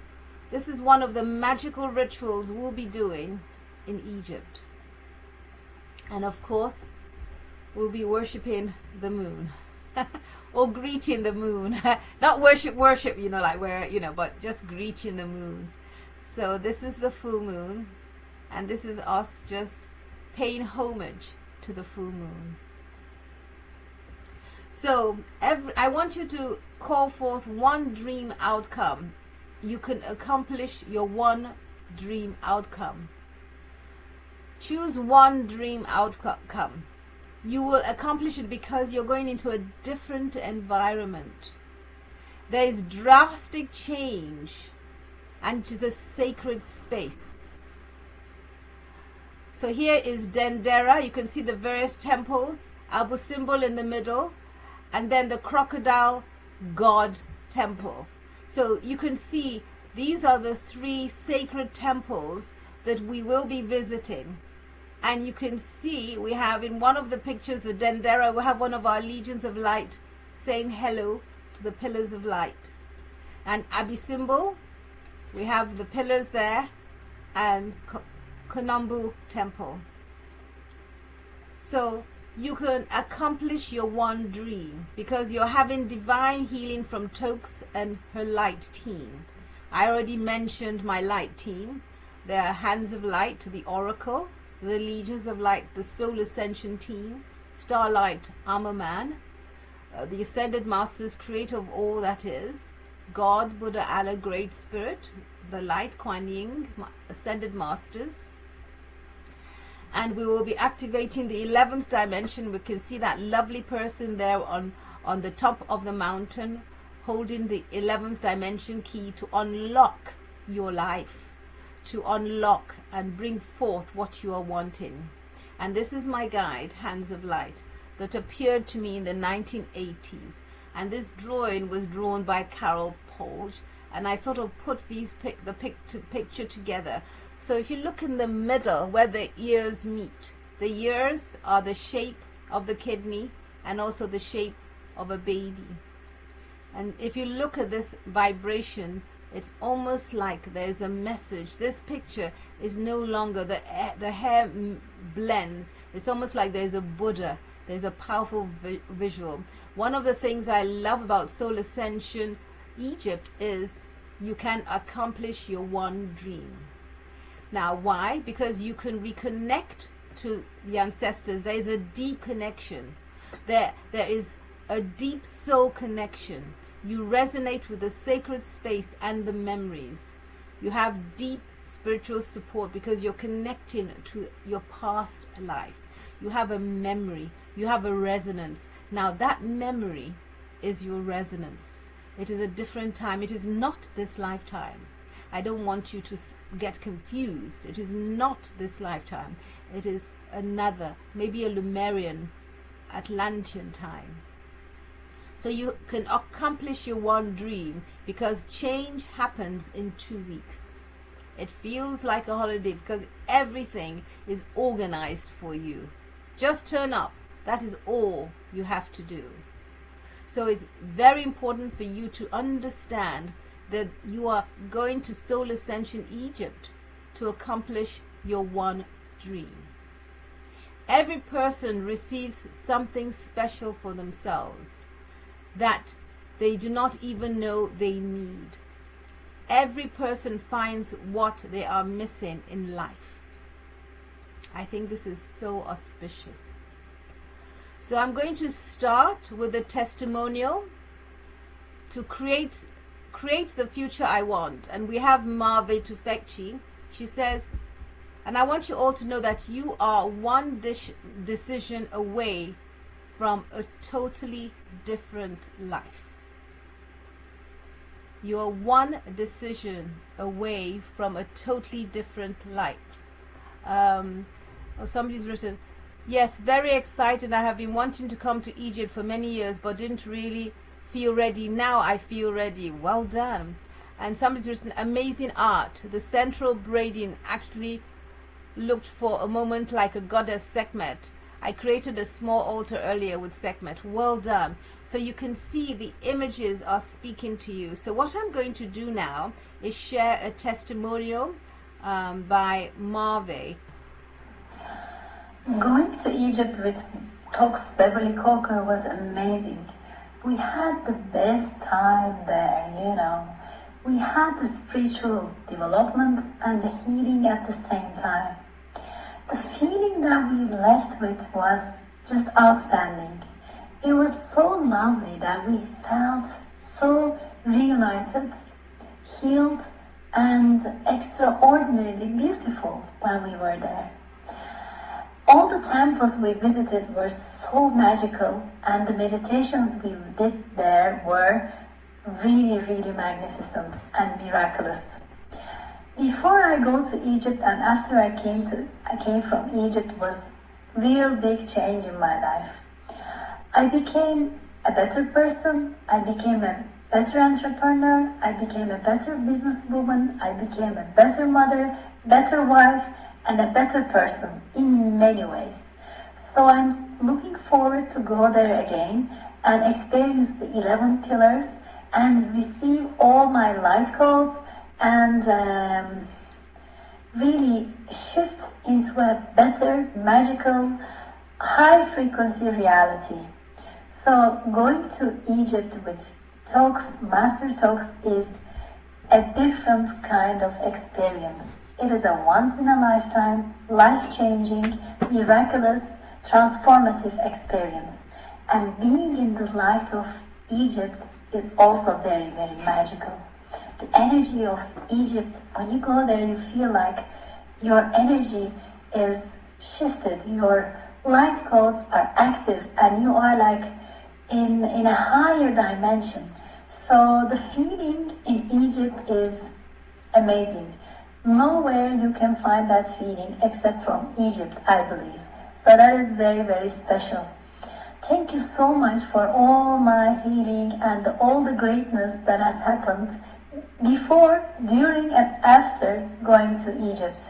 this is one of the magical rituals we'll be doing in Egypt. And of course, we'll be worshipping the moon. Or greeting the moon. Not worship, like where, but just greeting the moon. So this is the full moon, and this is us just paying homage to the full moon. So I want you to call forth one dream outcome. You can accomplish your one dream outcome. Choose one dream outcome. You will accomplish it because you're going into a different environment. There is drastic change, and it is a sacred space. So here is Dendera. You can see the various temples, Abu Simbel in the middle, and then the crocodile god temple. So you can see these are the three sacred temples that we will be visiting. And you can see we have in one of the pictures, the Dendera, we have one of our legions of light saying hello to the pillars of light. And Abu Simbel, We have the pillars there and Konambu temple. So you can accomplish your one dream because you're having divine healing from Toks and her light team. I already mentioned my light team. They are Hands of Light, the Oracle, the Legions of Light, the Soul Ascension team, Starlight, Armor Man, the Ascended Masters, creator of all that is, God, Buddha, Allah, Great Spirit, the Light, Kuan Yin, Ascended Masters. And we will be activating the 11th dimension. We can see that lovely person there on the top of the mountain holding the 11th dimension key to unlock your life, to unlock and bring forth what you are wanting. And this is my guide, Hands of Light, that appeared to me in the 1980s. And this drawing was drawn by Carol Polge. And I sort of put the picture together. So if you look in the middle where the ears meet, the ears are the shape of the kidney and also the shape of a baby. And if you look at this vibration, it's almost like there's a message. This picture is no longer, the hair blends. It's almost like there's a Buddha. There's a powerful visual. One of the things I love about Soul Ascension Egypt is you can accomplish your one dream. Now, why? Because you can reconnect to the ancestors. There is a deep connection. There is a deep soul connection. You resonate with the sacred space and the memories. You have deep spiritual support because you're connecting to your past life. You have a memory. You have a resonance. Now, that memory is your resonance. It is a different time. It is not this lifetime. I don't want you to get confused. It is not this lifetime. It is another, maybe a Lemurian, Atlantean time. So you can accomplish your one dream because change happens in 2 weeks. It feels like a holiday because everything is organized for you. Just turn up. That is all you have to do. So it's very important for you to understand that you are going to Soul Ascension Egypt to accomplish your one dream. Every person receives something special for themselves that they do not even know they need. Every person finds what they are missing in life. I think this is so auspicious. So I'm going to start with a testimonial to create the future I want. And we have Marve Tufekci. She says, and I want you all to know that you are one decision away from a totally different life. You are one decision away from a totally different life. Somebody's written, yes, very excited. I have been wanting to come to Egypt for many years, but didn't really feel ready. Now I feel ready. Well done. And somebody's written, amazing art. The central braiding actually looked for a moment like a goddess Sekhmet. I created a small altar earlier with Sekhmet. Well done. So you can see the images are speaking to you. So what I'm going to do now is share a testimonial by Marve. Going to Egypt with Toks Beverly Coker was amazing. We had the best time there, We had the spiritual development and the healing at the same time. The feeling that we left with was just outstanding. It was so lovely that we felt so reunited, healed, and extraordinarily beautiful when we were there. All the temples we visited were so magical, and the meditations we did there were really, really magnificent and miraculous. Before I go to Egypt and after I came from Egypt was real big change in my life. I became a better person, I became a better entrepreneur, I became a better businesswoman, I became a better mother, better wife, and a better person in many ways. So I'm looking forward to go there again and experience the 11 pillars and receive all my light codes and really shift into a better, magical, high frequency reality. So going to Egypt with Toks, Master Toks, is a different kind of experience. It is a once in a lifetime, life-changing, miraculous, transformative experience. And being in the light of Egypt is also very, very magical. The energy of Egypt, when you go there, you feel like your energy is shifted, your light codes are active, and you are like in a higher dimension. So the feeling in Egypt is amazing. Nowhere you can find that feeling except from Egypt, I believe. So that is very, very special. Thank you so much for all my healing and all the greatness that has happened before, during, and after going to Egypt.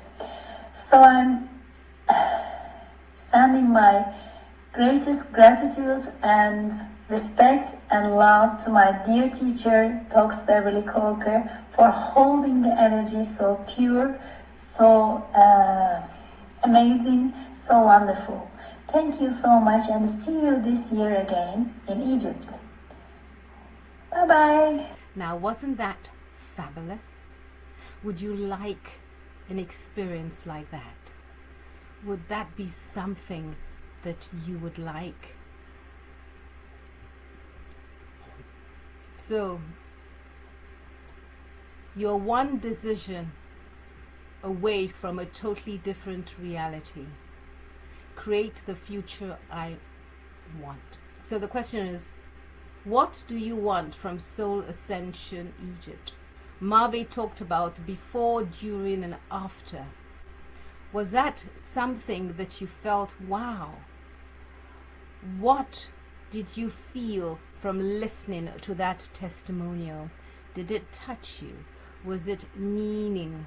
So I'm sending my greatest gratitude and respect and love to my dear teacher, Toks Beverly Coker, for holding the energy so pure, so amazing, so wonderful. Thank you so much, and see you this year again in Egypt. Bye-bye. Now, wasn't that fabulous? Would you like an experience like that? Would that be something that you would like? So, you're one decision away from a totally different reality. Create the future I want. So the question is, what do you want from Soul Ascension Egypt? Marve talked about before, during, and after. Was that something that you felt, wow? What did you feel from listening to that testimonial? Did it touch you? Was it meaning?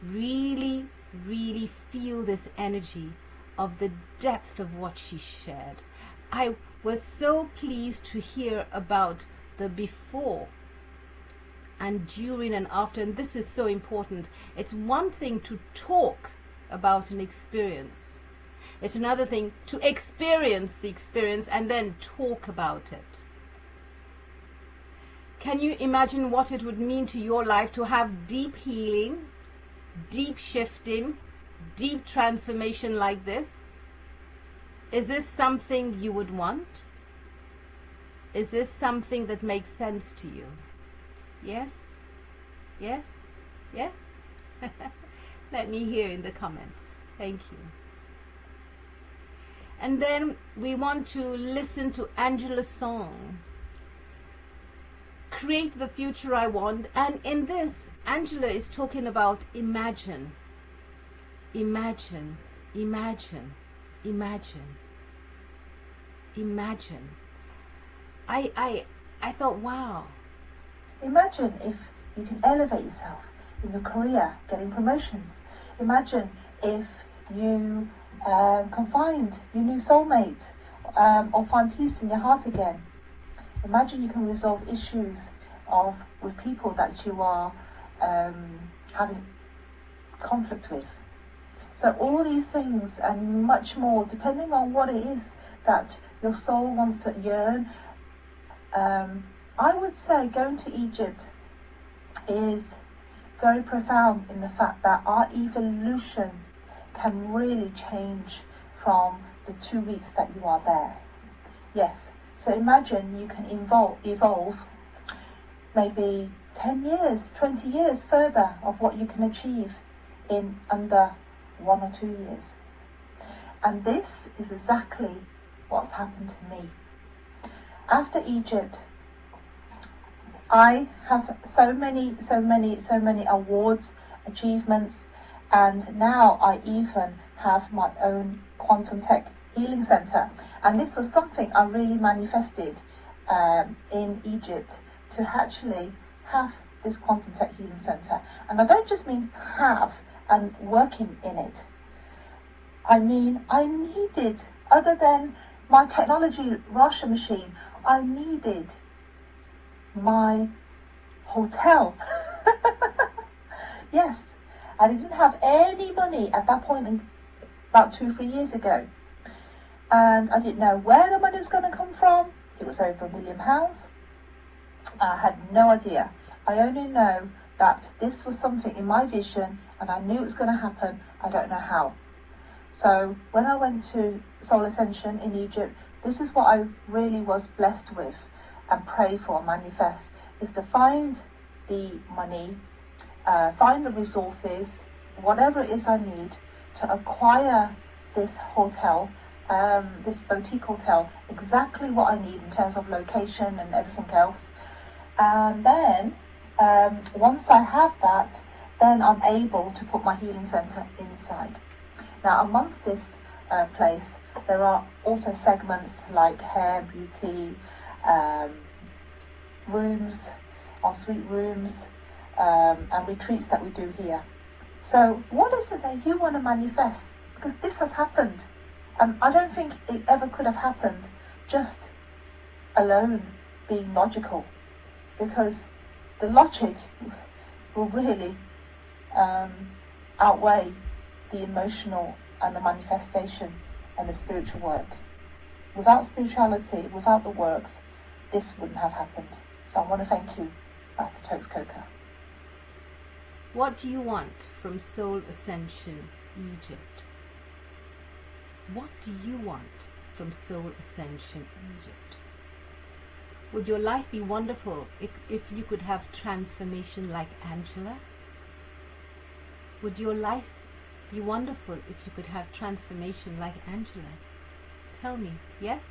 Really, really feel this energy of the depth of what she shared. I was so pleased to hear about the before and during and after, and this is so important. It's one thing to talk about an experience. It's another thing to experience the experience and then talk about it. Can you imagine what it would mean to your life to have deep healing, deep shifting, deep transformation like this? Is this something you would want? Is this something that makes sense to you? Yes? Yes? Yes? Let me hear in the comments. Thank you. And then we want to listen to Angela's song, Create the Future I Want. And in this, Angela is talking about imagine. Imagine, imagine, imagine, imagine. I thought, wow. Imagine if you can elevate yourself in your career, getting promotions. Imagine if you can find your new soulmate or find peace in your heart again. Imagine you can resolve issues with people that you are having conflict with. So all these things and much more, depending on what it is that your soul wants to yearn. I would say going to Egypt is very profound in the fact that our evolution can really change from the 2 weeks that you are there. Yes, so imagine you can evolve maybe 10 years, 20 years further of what you can achieve in under 1 or 2 years. And this is exactly what's happened to me. After Egypt, I have so many awards, achievements, and now I even have my own quantum tech healing center. And this was something I really manifested in Egypt, to actually have this quantum tech healing center. And I don't just mean have and working in it. I mean, I needed, other than my technology Rasha machine, I needed my hotel. Yes. I didn't have any money at that point, about 2-3 years ago. And I didn't know where the money was going to come from. It was over £1 million. I had no idea. I only know that this was something in my vision and I knew it was going to happen. I don't know how. So when I went to Soul Ascension in Egypt, this is what I really was blessed with and pray for and manifest, is to find the money, find the resources, whatever it is I need to acquire this hotel, this boutique hotel, exactly what I need in terms of location and everything else. And then once I have that, then I'm able to put my healing center inside. Now, amongst this place, there are also segments like hair, beauty, rooms, ensuite rooms, and retreats that we do here. So what is it that you want to manifest? Because this has happened. I don't think it ever could have happened just alone being logical, because the logic will really outweigh the emotional and the manifestation and the spiritual work. Without spirituality, without the works, this wouldn't have happened. So I want to thank you, Master Toks Coker. What do you want from Soul Ascension Egypt? What do you want from Soul Ascension Egypt? Would your life be wonderful if you could have transformation like Angela? Would your life be wonderful if you could have transformation like Angela? Tell me, yes?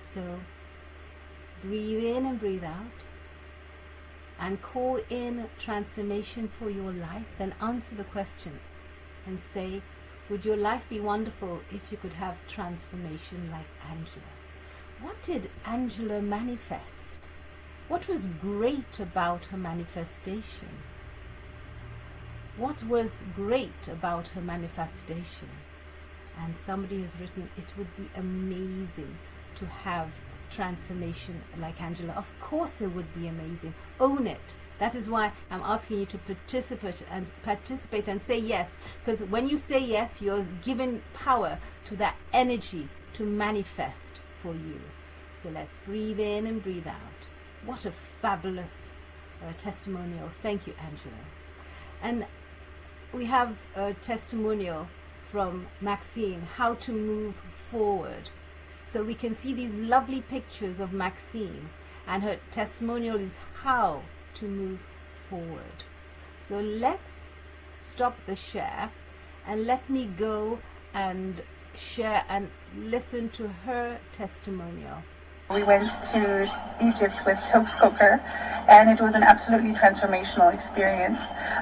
So breathe in and breathe out and call in transformation for your life. Then answer the question and say, would your life be wonderful if you could have transformation like Angela? What did Angela manifest? What was great about her manifestation? What was great about her manifestation? And somebody has written, it would be amazing to have transformation like Angela. Of course it would be amazing. Own it. That is why I'm asking you to participate and say yes. Because when you say yes, you're giving power to that energy to manifest for you. So let's breathe in and breathe out. What a fabulous testimonial. Thank you, Angela. And we have a testimonial from Maxine, how to move forward. So we can see these lovely pictures of Maxine, and her testimonial is how to move forward. So let's stop the share and let me go and share and listen to her testimonial. We went to Egypt with Toks Coker, and it was an absolutely transformational experience.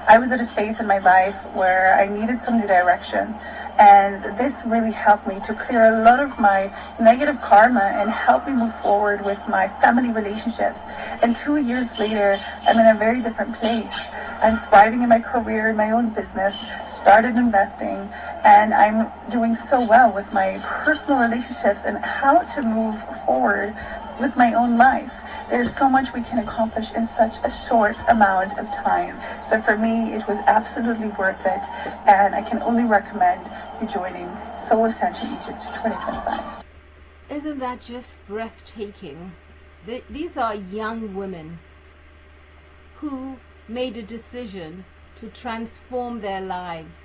I was at a space in my life where I needed some new direction, and this really helped me to clear a lot of my negative karma and help me move forward with my family relationships. And 2 years later, I'm in a very different place. I'm thriving in my career, in my own business, started investing, and I'm doing so well with my personal relationships and how to move forward with my own life. There's so much we can accomplish in such a short amount of time. So for me, it was absolutely worth it, and I can only recommend you joining Soul Ascension Egypt 2025. Isn't that just breathtaking? These are young women who made a decision to transform their lives.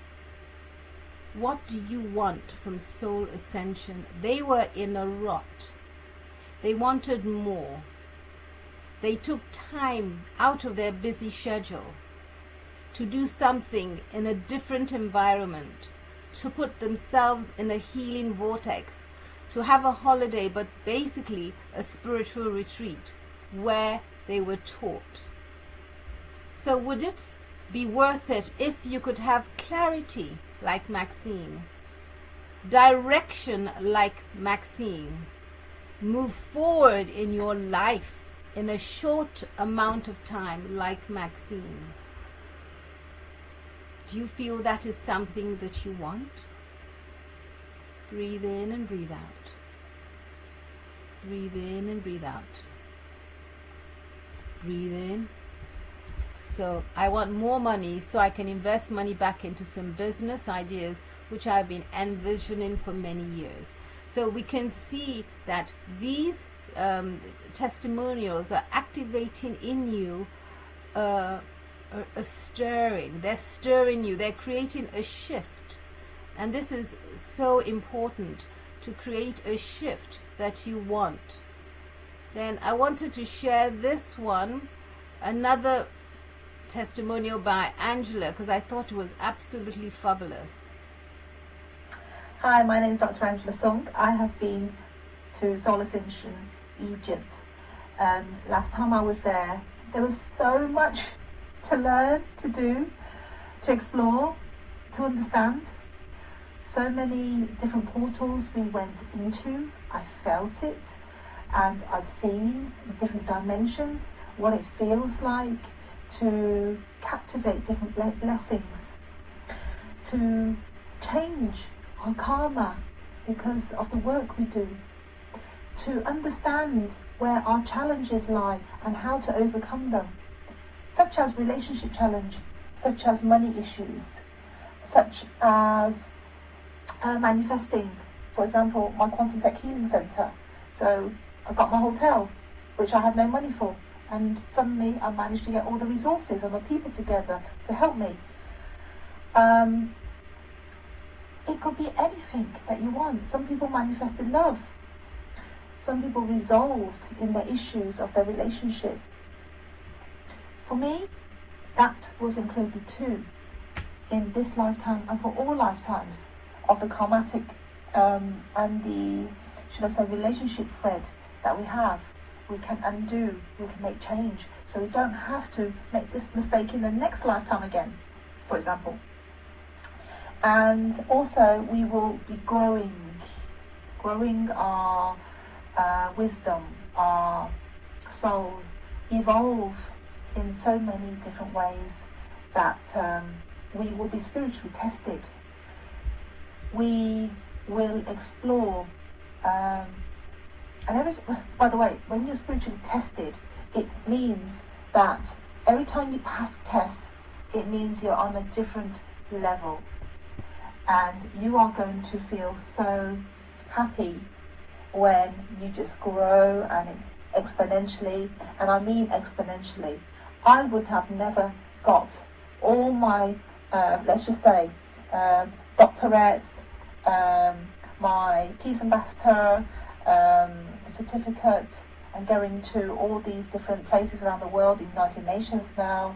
What do you want from Soul Ascension? They were in a rut. They wanted more. They took time out of their busy schedule to do something in a different environment, to put themselves in a healing vortex, to have a holiday, but basically a spiritual retreat where they were taught. So would it be worth it if you could have clarity like Maxine, direction like Maxine, move forward in your life in a short amount of time like Maxine? Do you feel that is something that you want? Breathe in and breathe out. Breathe in and breathe out. Breathe in. So I want more money so I can invest money back into some business ideas which I've been envisioning for many years. So we can see that these testimonials are activating in you a stirring. They're stirring you. They're creating a shift. And this is so important, to create a shift that you want. Then I wanted to share this one, another testimonial by Angela, because I thought it was absolutely fabulous. Hi, my name is Dr. Angela Sung. I have been to Soul Ascension Egypt, and last time I was there was so much to learn, to do, to explore, to understand. So many different portals we went into. I felt it, and I've seen the different dimensions, what it feels like to captivate different blessings, to change our karma because of the work we do, to understand where our challenges lie and how to overcome them, such as relationship challenge, such as money issues, such as manifesting, for example, my quantum tech healing center. So I got my hotel, which I had no money for, and suddenly I managed to get all the resources and the people together to help me. It could be anything that you want. Some people manifested love. Some people resolved in the issues of their relationship. For me, that was included too, in this lifetime and for all lifetimes of the karmatic and the, should I say, relationship thread that we have. We can undo, we can make change, so we don't have to make this mistake in the next lifetime again, for example. And also we will be growing our wisdom, our soul, evolve in so many different ways that we will be spiritually tested. We will explore, and by the way, when you're spiritually tested, it means that every time you pass the test, it means you're on a different level, and you are going to feel so happy when you just grow and exponentially, and I mean exponentially. I would have never got all my, let's just say, doctorates, my Peace Ambassador certificate, and going to all these different places around the world, the United Nations now.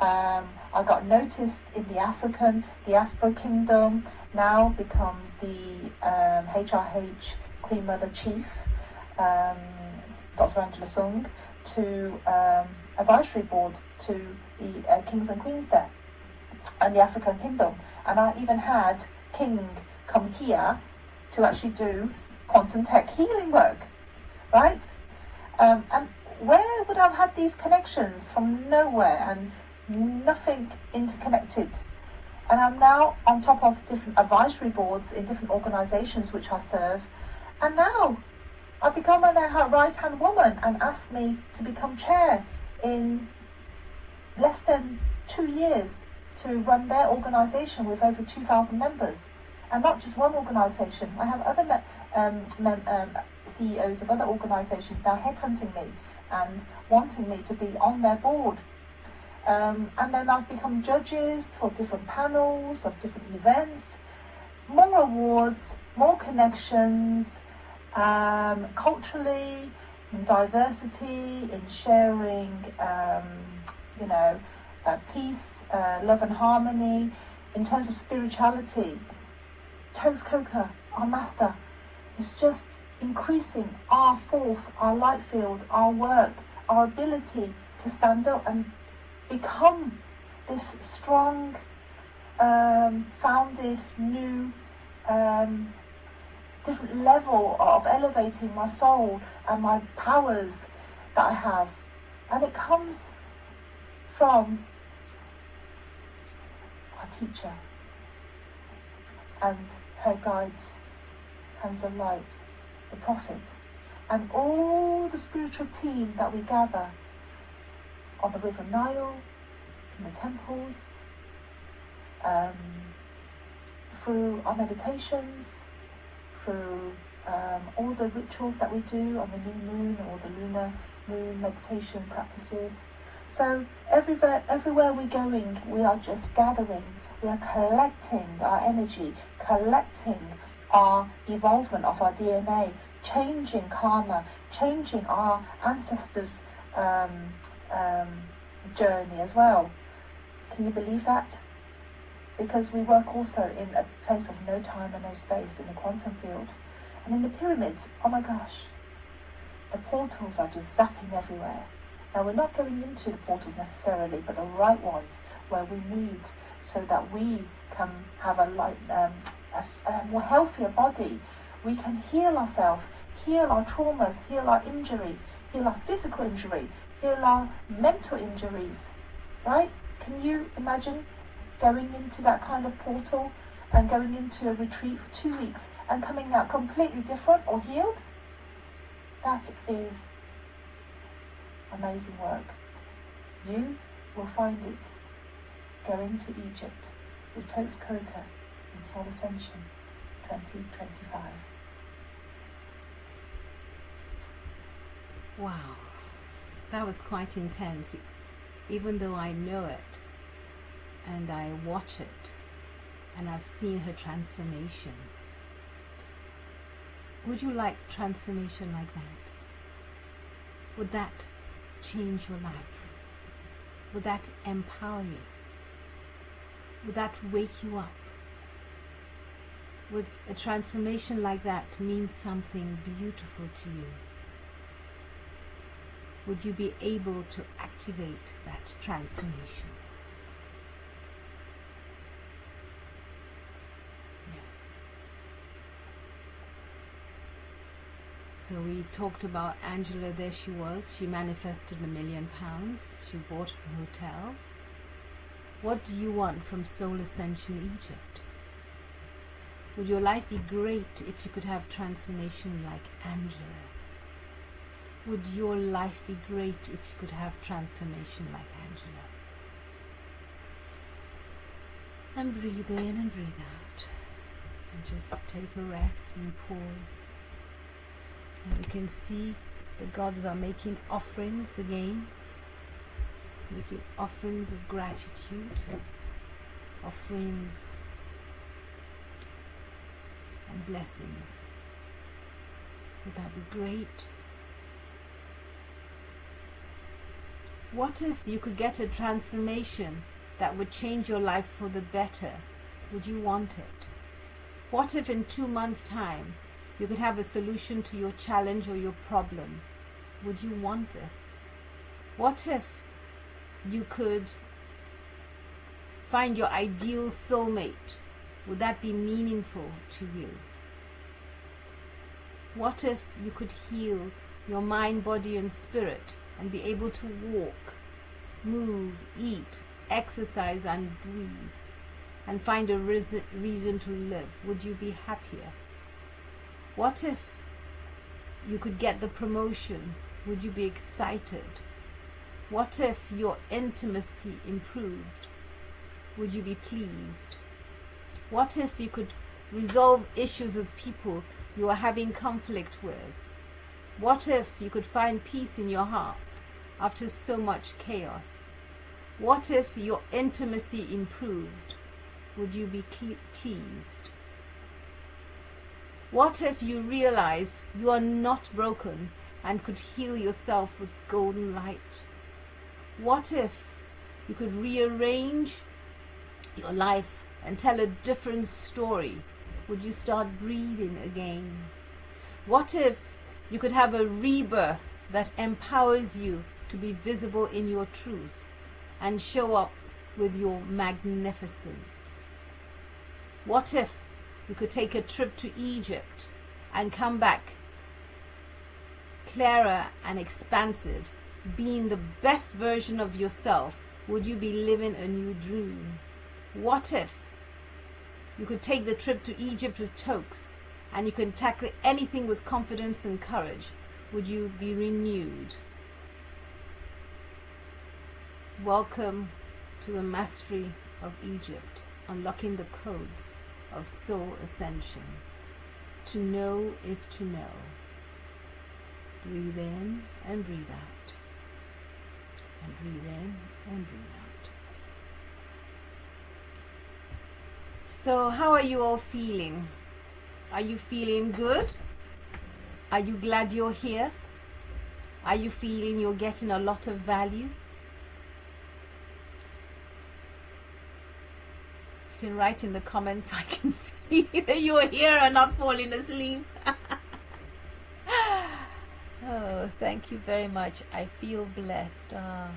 I got noticed in the African diaspora kingdom, now become the HRH Queen Mother Chief, Dr. Angela Sung, to advisory board to the kings and queens there and the African kingdom. And I even had King come here to actually do quantum tech healing work, right? And where would I have had these connections? From nowhere, and nothing interconnected. And I'm now on top of different advisory boards in different organizations which I serve, and now I've become a right-hand woman and asked me to become chair in less than 2 years to run their organization with over 2,000 members. And not just one organization. I have other CEOs of other organizations now headhunting me and wanting me to be on their board. And then I've become judges for different panels of different events, more awards, more connections, culturally, in diversity, in sharing, peace, love and harmony. In terms of spirituality, Toks, our master, is just increasing our force, our light field, our work, our ability to stand up and become this strong, founded, new, different level of elevating my soul and my powers that I have. And it comes from our teacher and her guides, hands of light, the prophet, and all the spiritual team that we gather on the River Nile, in the temples, through our meditations, through all the rituals that we do on the new moon or the lunar moon meditation practices. So everywhere we're going, we are just gathering, we are collecting our energy, collecting our evolvement of our DNA, changing karma, changing our ancestors' journey as well. Can you believe that? Because we work also in a place of no time and no space in the quantum field. And in the pyramids, oh my gosh, the portals are just zapping everywhere. Now we're not going into the portals necessarily, but the right ones where we need, so that we can have a more healthier body. We can heal ourselves, heal our traumas, heal our injury, heal our physical injury, heal our mental injuries, right? Can you imagine going into that kind of portal and going into a retreat for 2 weeks and coming out completely different or healed? That is amazing work. You will find it going to Egypt with Toks in Soul Ascension 2025. Wow, that was quite intense. Even though I know it and I watch it and I've seen her transformation. Would you like transformation like that? Would that change your life? Would that empower you? Would that wake you up? Would a transformation like that mean something beautiful to you? Would you be able to activate that transformation? Yes. So we talked about Angela. There she was. She manifested £1 million. She bought a hotel. What do you want from Soul Ascension Egypt? Would your life be great if you could have transformation like Angela? Would your life be great if you could have transformation like Angela? And breathe in and breathe out. And just take a rest and pause. And you can see the gods are making offerings again. Making offerings of gratitude. Offerings and blessings. Would that be great? What if you could get a transformation that would change your life for the better? Would you want it? What if in 2 months' time you could have a solution to your challenge or your problem? Would you want this? What if you could find your ideal soulmate? Would that be meaningful to you? What if you could heal your mind, body, and spirit and be able to walk, move, eat, exercise, and breathe, and find a reason to live? Would you be happier? What if you could get the promotion? Would you be excited? What if your intimacy improved? Would you be pleased? What if you could resolve issues with people you are having conflict with? What if you could find peace in your heart after so much chaos? What if your intimacy improved? Would you be pleased? What if you realized you are not broken and could heal yourself with golden light? What if you could rearrange your life and tell a different story? Would you start breathing again? What if you could have a rebirth that empowers you to be visible in your truth and show up with your magnificence? What if you could take a trip to Egypt and come back clearer and expansive, being the best version of yourself? Would you be living a new dream? What if you could take the trip to Egypt with Toks and you can tackle anything with confidence and courage? Would you be renewed? Welcome to the mastery of Egypt, unlocking the codes of soul ascension. To know is to know. Breathe in and breathe out. And breathe in and breathe out. So how are you all feeling? Are you feeling good? Are you glad you're here? Are you feeling you're getting a lot of value? You can write in the comments so I can see that you're here and not falling asleep. Oh, thank you very much. I feel blessed. Okay.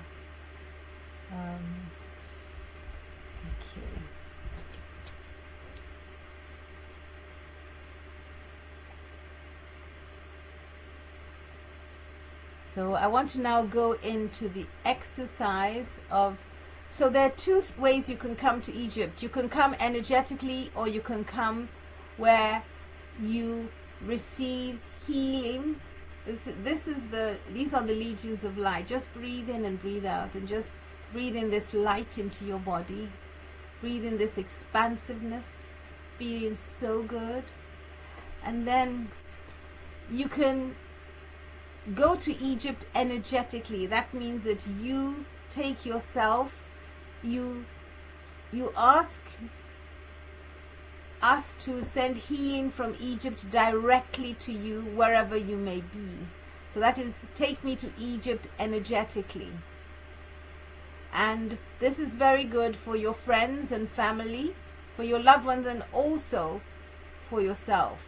So I want to now go into the exercise of, so there are two ways you can come to Egypt. You can come energetically, or you can come where you receive healing. These are the legions of light. Just breathe in and breathe out, and just breathe in this light into your body. Breathe in this expansiveness, feeling so good. And then you can go to Egypt energetically. That means that you take yourself, you ask us to send healing from Egypt directly to you wherever you may be. So that is, take me to Egypt energetically. And this is very good for your friends and family, for your loved ones, and also for yourself.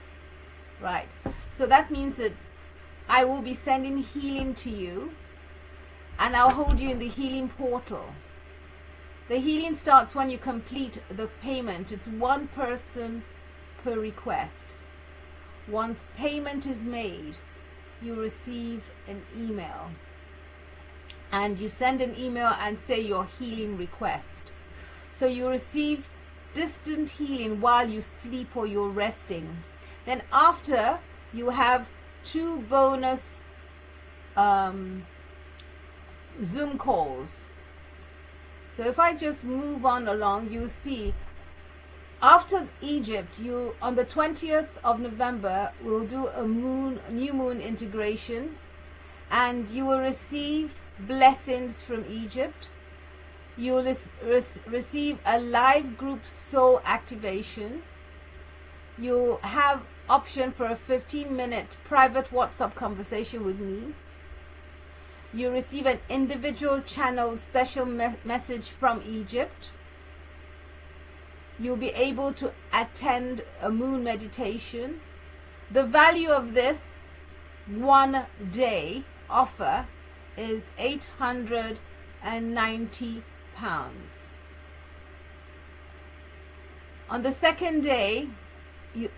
Right. So that means that I will be sending healing to you, and I'll hold you in the healing portal. The healing starts when you complete the payment. It's one person per request. Once payment is made, you receive an email. And you send an email and say your healing request. So you receive distant healing while you sleep or you're resting. Then after, you have 2 bonus Zoom calls. So if I just move on along, you see, after Egypt, on the 20th of November, we'll do a new moon integration, and you will receive blessings from Egypt. You will receive a live group soul activation. You'll have option for a 15-minute private WhatsApp conversation with me. You receive an individual channel special message from Egypt. You'll be able to attend a moon meditation. The value of this 1-day offer is £890. On the second day,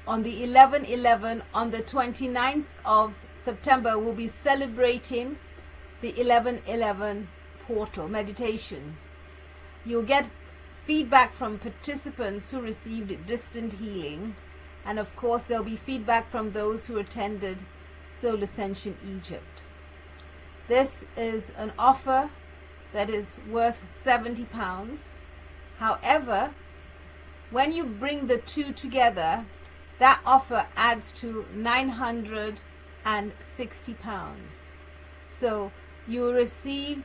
on the 11/11, on the 29th of September, we'll be celebrating the 11/11 portal meditation. You'll get feedback from participants who received distant healing, and of course there'll be feedback from those who attended Soul Ascension Egypt. This is an offer that is worth £70. However, when you bring the two together, that offer adds to £960. So you will receive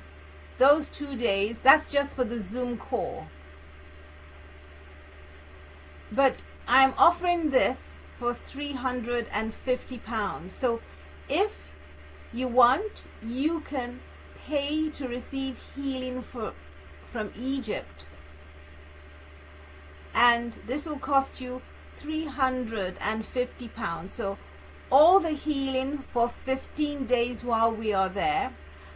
those 2 days. That's just for the Zoom call. But I'm offering this for £350. So if you want, you can pay to receive healing from Egypt. And this will cost you £350. So all the healing for 15 days while we are there,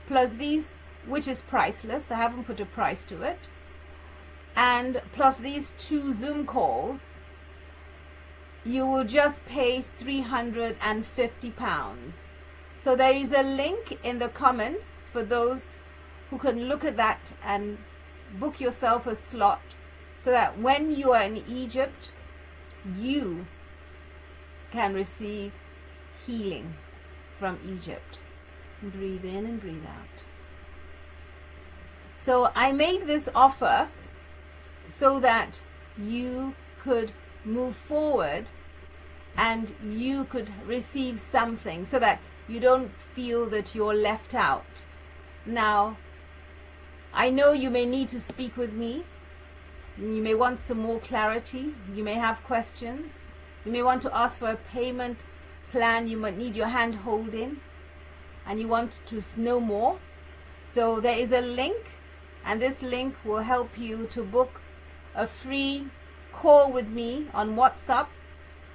plus these, which is priceless, I haven't put a price to it, and plus these 2 Zoom calls, you will just pay £350. So there is a link in the comments for those who can look at that and book yourself a slot, so that when you are in Egypt, you can receive healing from Egypt. Breathe in and breathe out. So I made this offer so that you could move forward and you could receive something, so that you don't feel that you're left out. Now, I know you may need to speak with me. You may want some more clarity. You may have questions. You may want to ask for a payment plan. You might need your hand holding and you want to know more. So there is a link, and this link will help you to book a free call with me on WhatsApp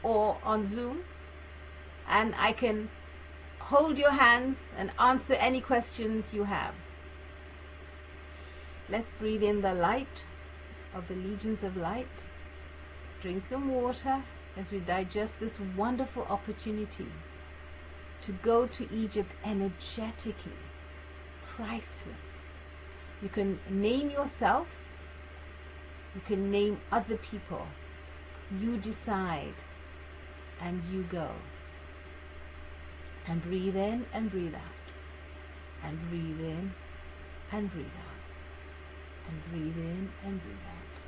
or on Zoom, and I can hold your hands and answer any questions you have. Let's breathe in the light of the legions of light. Drink some water as we digest this wonderful opportunity to go to Egypt energetically. Priceless. You can name yourself. You can name other people. You decide and you go. And breathe in and breathe out. And breathe in and breathe out. And breathe in and breathe out.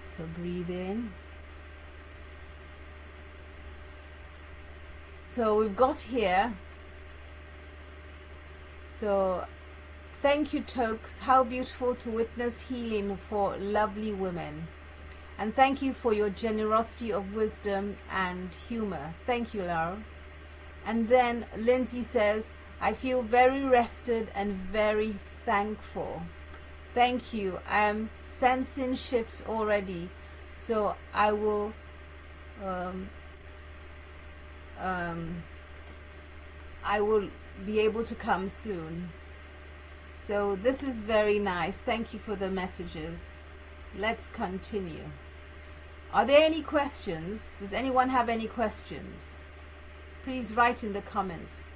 So breathe in. So we've got here. So thank you, Toks. How beautiful to witness healing for lovely women. And thank you for your generosity of wisdom and humor. Thank you, Laura. And then Lindsay says, I feel very rested and very thankful. Thank you. I am sensing shifts already, so I will be able to come soon. So this is very nice. Thank you for the messages. Let's continue. Are there any questions? Does anyone have any questions? Please write in the comments.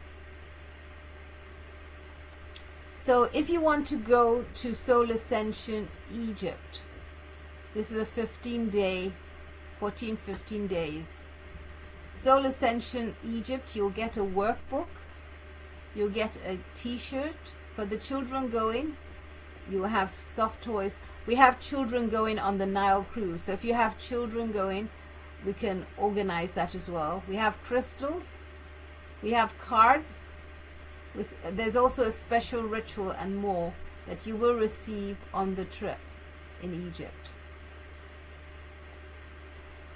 So if you want to go to Soul Ascension Egypt, this is a 15 days. Soul Ascension Egypt, you'll get a workbook, you'll get a t-shirt. For the children going, you will have soft toys. We have children going on the Nile cruise, so if you have children going, we can organize that as well. We have crystals, we have cards. There's also a special ritual and more that you will receive on the trip in Egypt.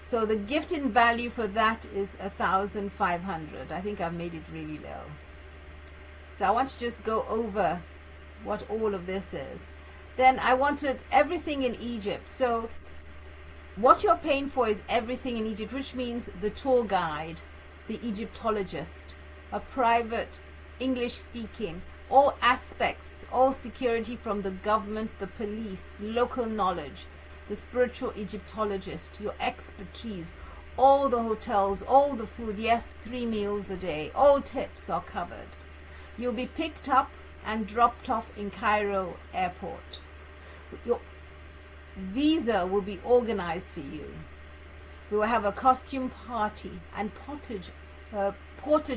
So the gift in value for that is 1,500. I think I've made it really low. So I want to just go over what all of this is. Then I wanted everything in Egypt. So what you're paying for is everything in Egypt, which means the tour guide, the Egyptologist, a private English speaking, all aspects, all security from the government, the police, local knowledge, the spiritual Egyptologist, your expertise, all the hotels, all the food, yes, 3 meals a day, all tips are covered. You'll be picked up and dropped off in Cairo airport. Your visa will be organized for you. We will have a costume party and portage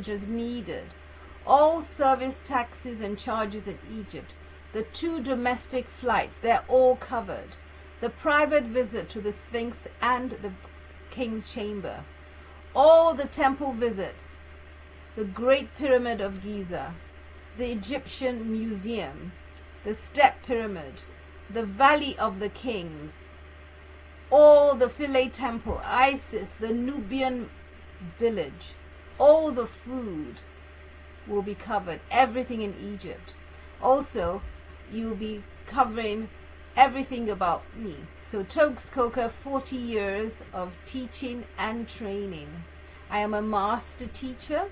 as needed. All service taxes and charges in Egypt. The 2 domestic flights, they're all covered. The private visit to the Sphinx and the King's Chamber. All the temple visits. The Great Pyramid of Giza. The Egyptian Museum. The Step Pyramid. The Valley of the Kings. All the Philae Temple, Isis, the Nubian village. All the food will be covered, everything in Egypt. Also, you'll be covering everything about me. So Toks Coker, 40 years of teaching and training. I am a master teacher,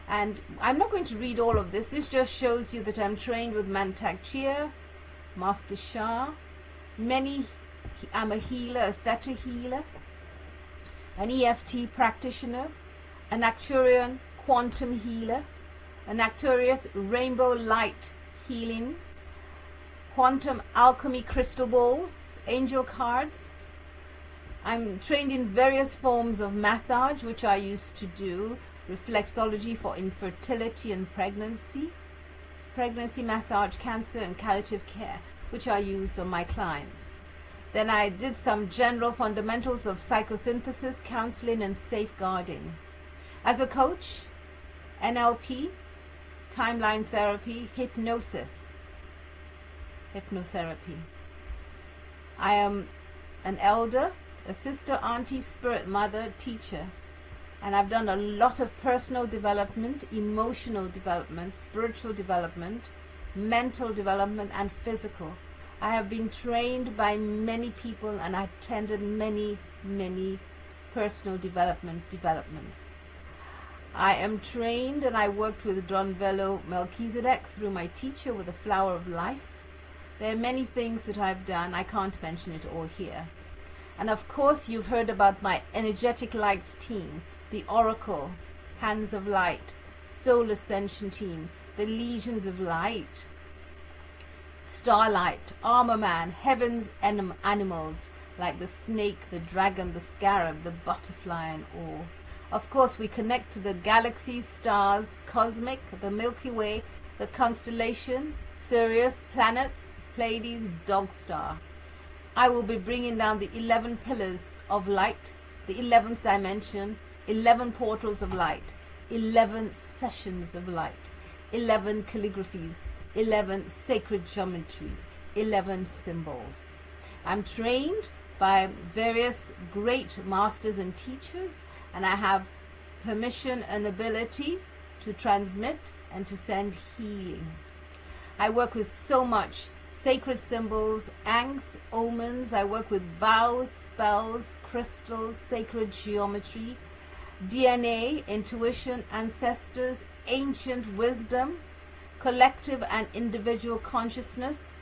and I'm not going to read all of this. This just shows you that I'm trained with Mantak Chia, Master Shah. I'm a healer, a theta healer, an EFT practitioner, an Acturian quantum healer, an Acturius rainbow light healing, quantum alchemy crystal balls, angel cards. I'm trained in various forms of massage, which I used to do, reflexology for infertility and pregnancy. pregnancy massage, cancer, and palliative care, which I use on my clients. Then I did some general fundamentals of psychosynthesis, counseling, and safeguarding. As a coach, NLP, timeline therapy, hypnosis, hypnotherapy. I am an elder, a sister, auntie, spirit mother, teacher, and I've done a lot of personal development, emotional development, spiritual development, mental development, and physical. I have been trained by many people, and I've attended many personal developments. I am trained, and I worked with Don Velo Melchizedek through my teacher with the Flower of Life. There are many things that I've done. I can't mention it all here. And of course, you've heard about my energetic life team, the Oracle, Hands of Light, Soul Ascension team, the Legions of Light, Starlight, Armor Man, Heaven's animals like the snake, the dragon, the scarab, the butterfly, and all. Of course, we connect to the galaxies, stars, cosmic, the Milky Way, the constellation, Sirius, planets, Pleiades, Dog Star. I will be bringing down the 11 pillars of light, the 11th dimension, 11 portals of light, 11 sessions of light, 11 calligraphies, 11 sacred geometries, 11 symbols. I'm trained by various great masters and teachers, and I have permission and ability to transmit and to send healing. I work with so much sacred symbols, angst, omens. I work with vows, spells, crystals, sacred geometry, DNA, intuition, ancestors, ancient wisdom, collective and individual consciousness,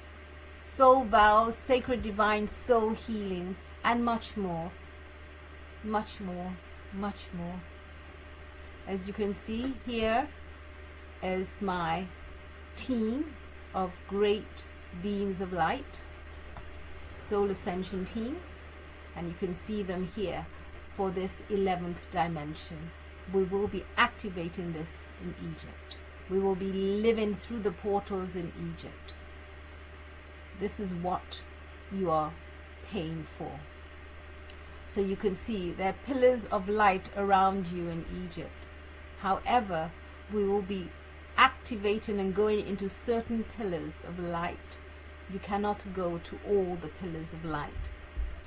soul vows, sacred divine soul healing, and much more. Much more. As you can see, here is my team of great beings of light, Soul Ascension team, and you can see them here for this 11th dimension. We will be activating this in Egypt. We will be living through the portals in Egypt. This is what you are paying for. So you can see there are pillars of light around you in Egypt. However, we will be activating and going into certain pillars of light. You cannot go to all the pillars of light.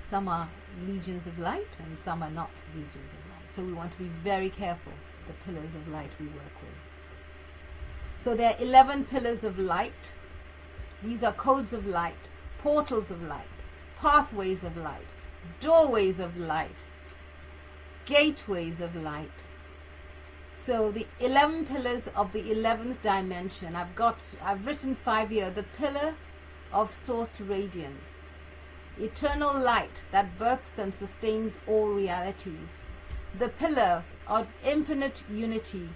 Some are legions of light and some are not legions of light. So we want to be very careful the pillars of light we work with. So there are 11 pillars of light. These are codes of light, portals of light, pathways of light, doorways of light, gateways of light. So the 11 pillars of the 11th dimension, I've written 5 here. The pillar of source radiance, eternal light that births and sustains all realities. The pillar of infinite unity,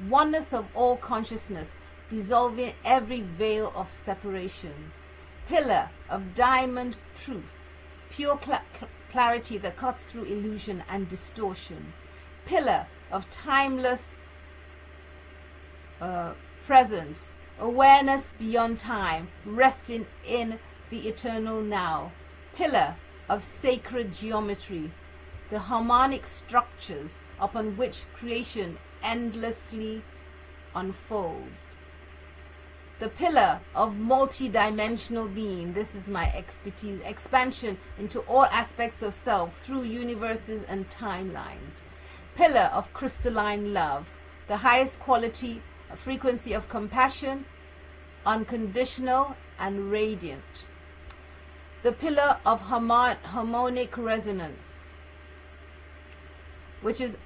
oneness of all consciousness, dissolving every veil of separation. Pillar of diamond truth, pure clarity that cuts through illusion and distortion. Pillar of timeless presence, awareness beyond time, resting in the eternal now. Pillar of sacred geometry, the harmonic structures upon which creation endlessly unfolds. The pillar of multi-dimensional being, this is my expertise, expansion into all aspects of self through universes and timelines. Pillar of crystalline love, the highest quality, frequency of compassion, unconditional and radiant. The pillar of harmonic resonance, which is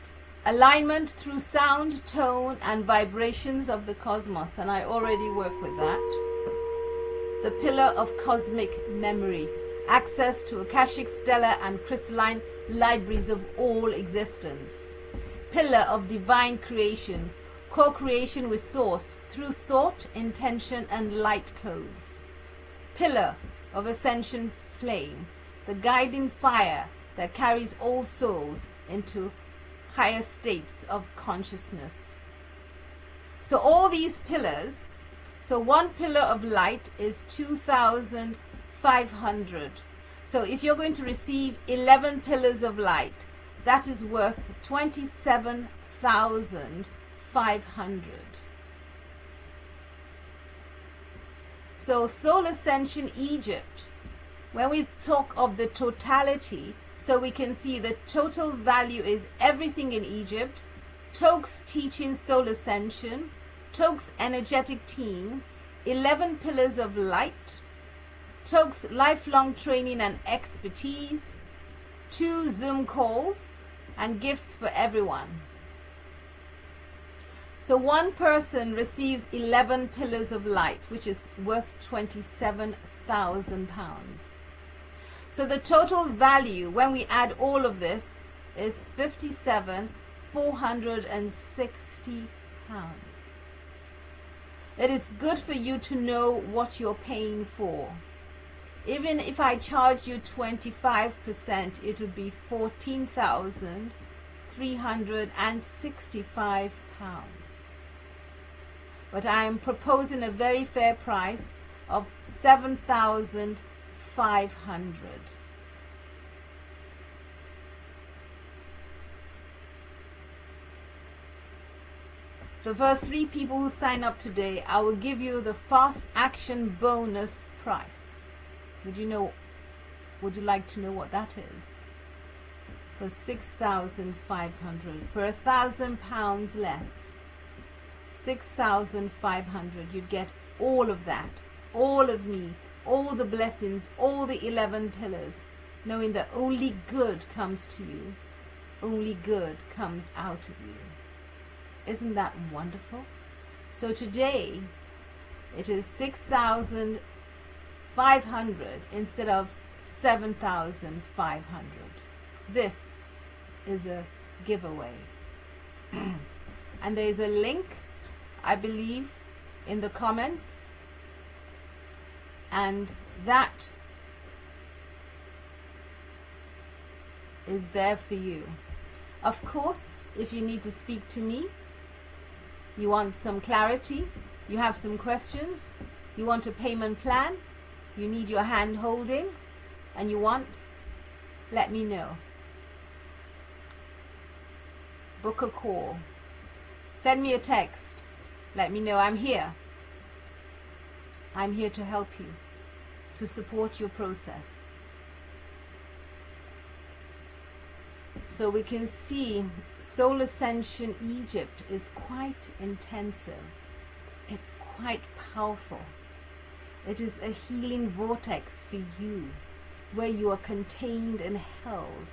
alignment through sound, tone, and vibrations of the cosmos, and I already work with that. The pillar of cosmic memory, access to Akashic, stellar, and crystalline libraries of all existence. Pillar of divine creation, co-creation with source through thought, intention, and light codes. Pillar of ascension flame, the guiding fire that carries all souls into higher states of consciousness. So all these pillars So one pillar of light is 2,500. So if you're going to receive 11 pillars of light, that is worth 27,500. So Soul Ascension Egypt, when we talk of the totality, so we can see the total value is everything in Egypt, Toks teaching Soul Ascension, Toks energetic team, 11 pillars of light, Toks lifelong training and expertise, 2 Zoom calls, and gifts for everyone. So one person receives 11 pillars of light, which is worth £27,000. So the total value, when we add all of this, is £57,460. It is good for you to know what you're paying for. Even if I charge you 25%, it would be £14,365. But I am proposing a very fair price of $7,500. The first 3 people who sign up today, I will give you the fast action bonus price. Would you like to know what that is? For 6,500, for £1,000 less, 6,500, you'd get all of that, all of me, all the blessings, all the 11 pillars, knowing that only good comes to you, only good comes out of you. Isn't that wonderful? So today, it is 6,500 instead of 7,500. This is a giveaway. And there is a link, I believe, in the comments, and that is there for you. Of course, if you need to speak to me, you want some clarity, you have some questions, you want a payment plan, you need your hand holding, and you want, let me know. Book a call. Send me a text. Let me know I'm here. I'm here to help you, to support your process. So we can see Soul Ascension Egypt is quite intensive. It's quite powerful. It is a healing vortex for you, where you are contained and held.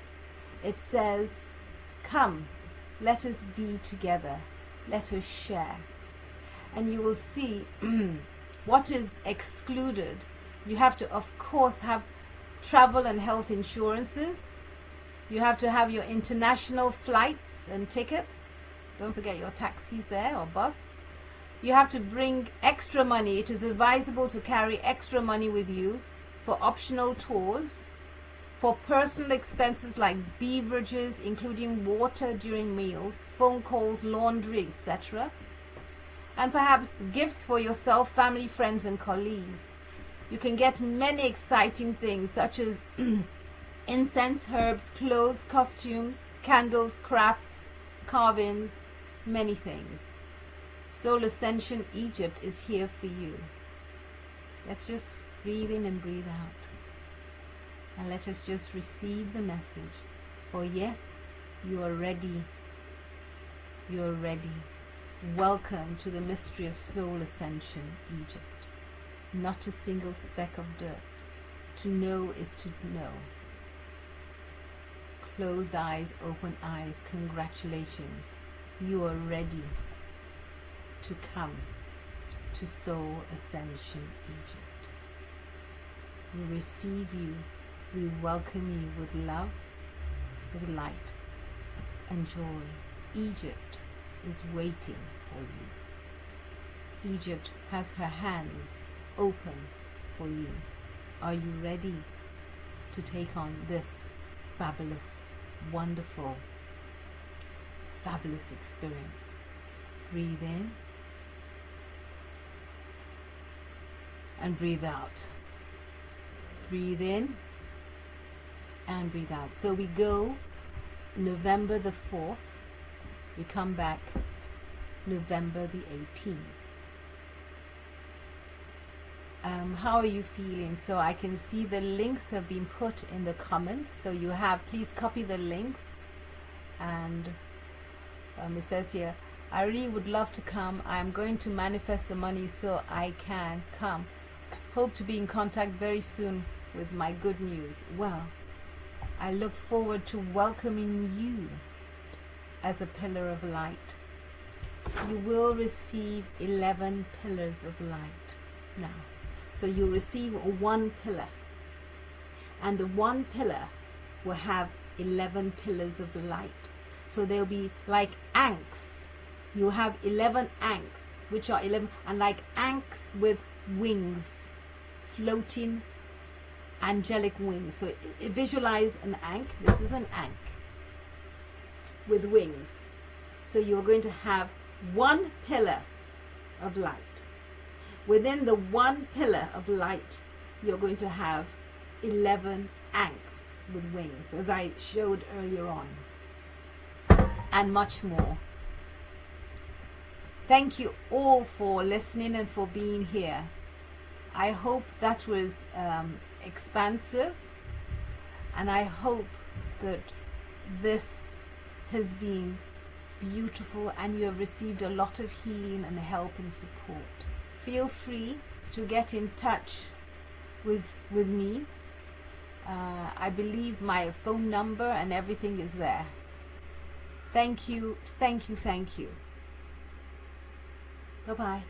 It says, come, let us be together. Let us share. And you will see what is excluded. You have to, of course, have travel and health insurances. You have to have your international flights and tickets. Don't forget your taxis there or bus. You have to bring extra money. It is advisable to carry extra money with you for optional tours, for personal expenses like beverages, including water during meals, phone calls, laundry, etc. And perhaps gifts for yourself, family, friends, and colleagues. You can get many exciting things such as incense, herbs, clothes, costumes, candles, crafts, carvings, many things. Soul Ascension Egypt is here for you. Let's just breathe in and breathe out. And let us just receive the message. For yes, you are ready. You are ready. Welcome to the mystery of Soul Ascension Egypt. Not a single speck of dirt. To know is to know. Closed eyes, open eyes. Congratulations. You are ready to come to Soul Ascension Egypt. We receive you. We welcome you with love, with light and joy. Egypt is waiting for you. Egypt has her hands open for you. Are you ready to take on this fabulous, wonderful, fabulous experience? Breathe in and breathe out. Breathe in and breathe out. So we go November the 4th. We come back November the 18th. How are you feeling? So I can see the links have been put in the comments. So you have, please copy the links. And it says here, I really would love to come. I'm going to manifest the money so I can come. Hope to be in contact very soon with my good news. Well, I look forward to welcoming you as a pillar of light. You will receive 11 pillars of light now. So you receive one pillar, and the one pillar will have 11 pillars of light. So they'll be like anks. You have 11 anks, which are 11, and like anks with wings, floating angelic wings. So visualize an ank. This is an ank with wings. So you're going to have one pillar of light. Within the one pillar of light, you're going to have 11 anks with wings, as I showed earlier on, and much more. Thank you all for listening and for being here. I hope that was expansive, and I hope that this has been beautiful and you have received a lot of healing and help and support. Feel free to get in touch with me. I believe my phone number and everything is there. Thank you, thank you, thank you. Bye-bye.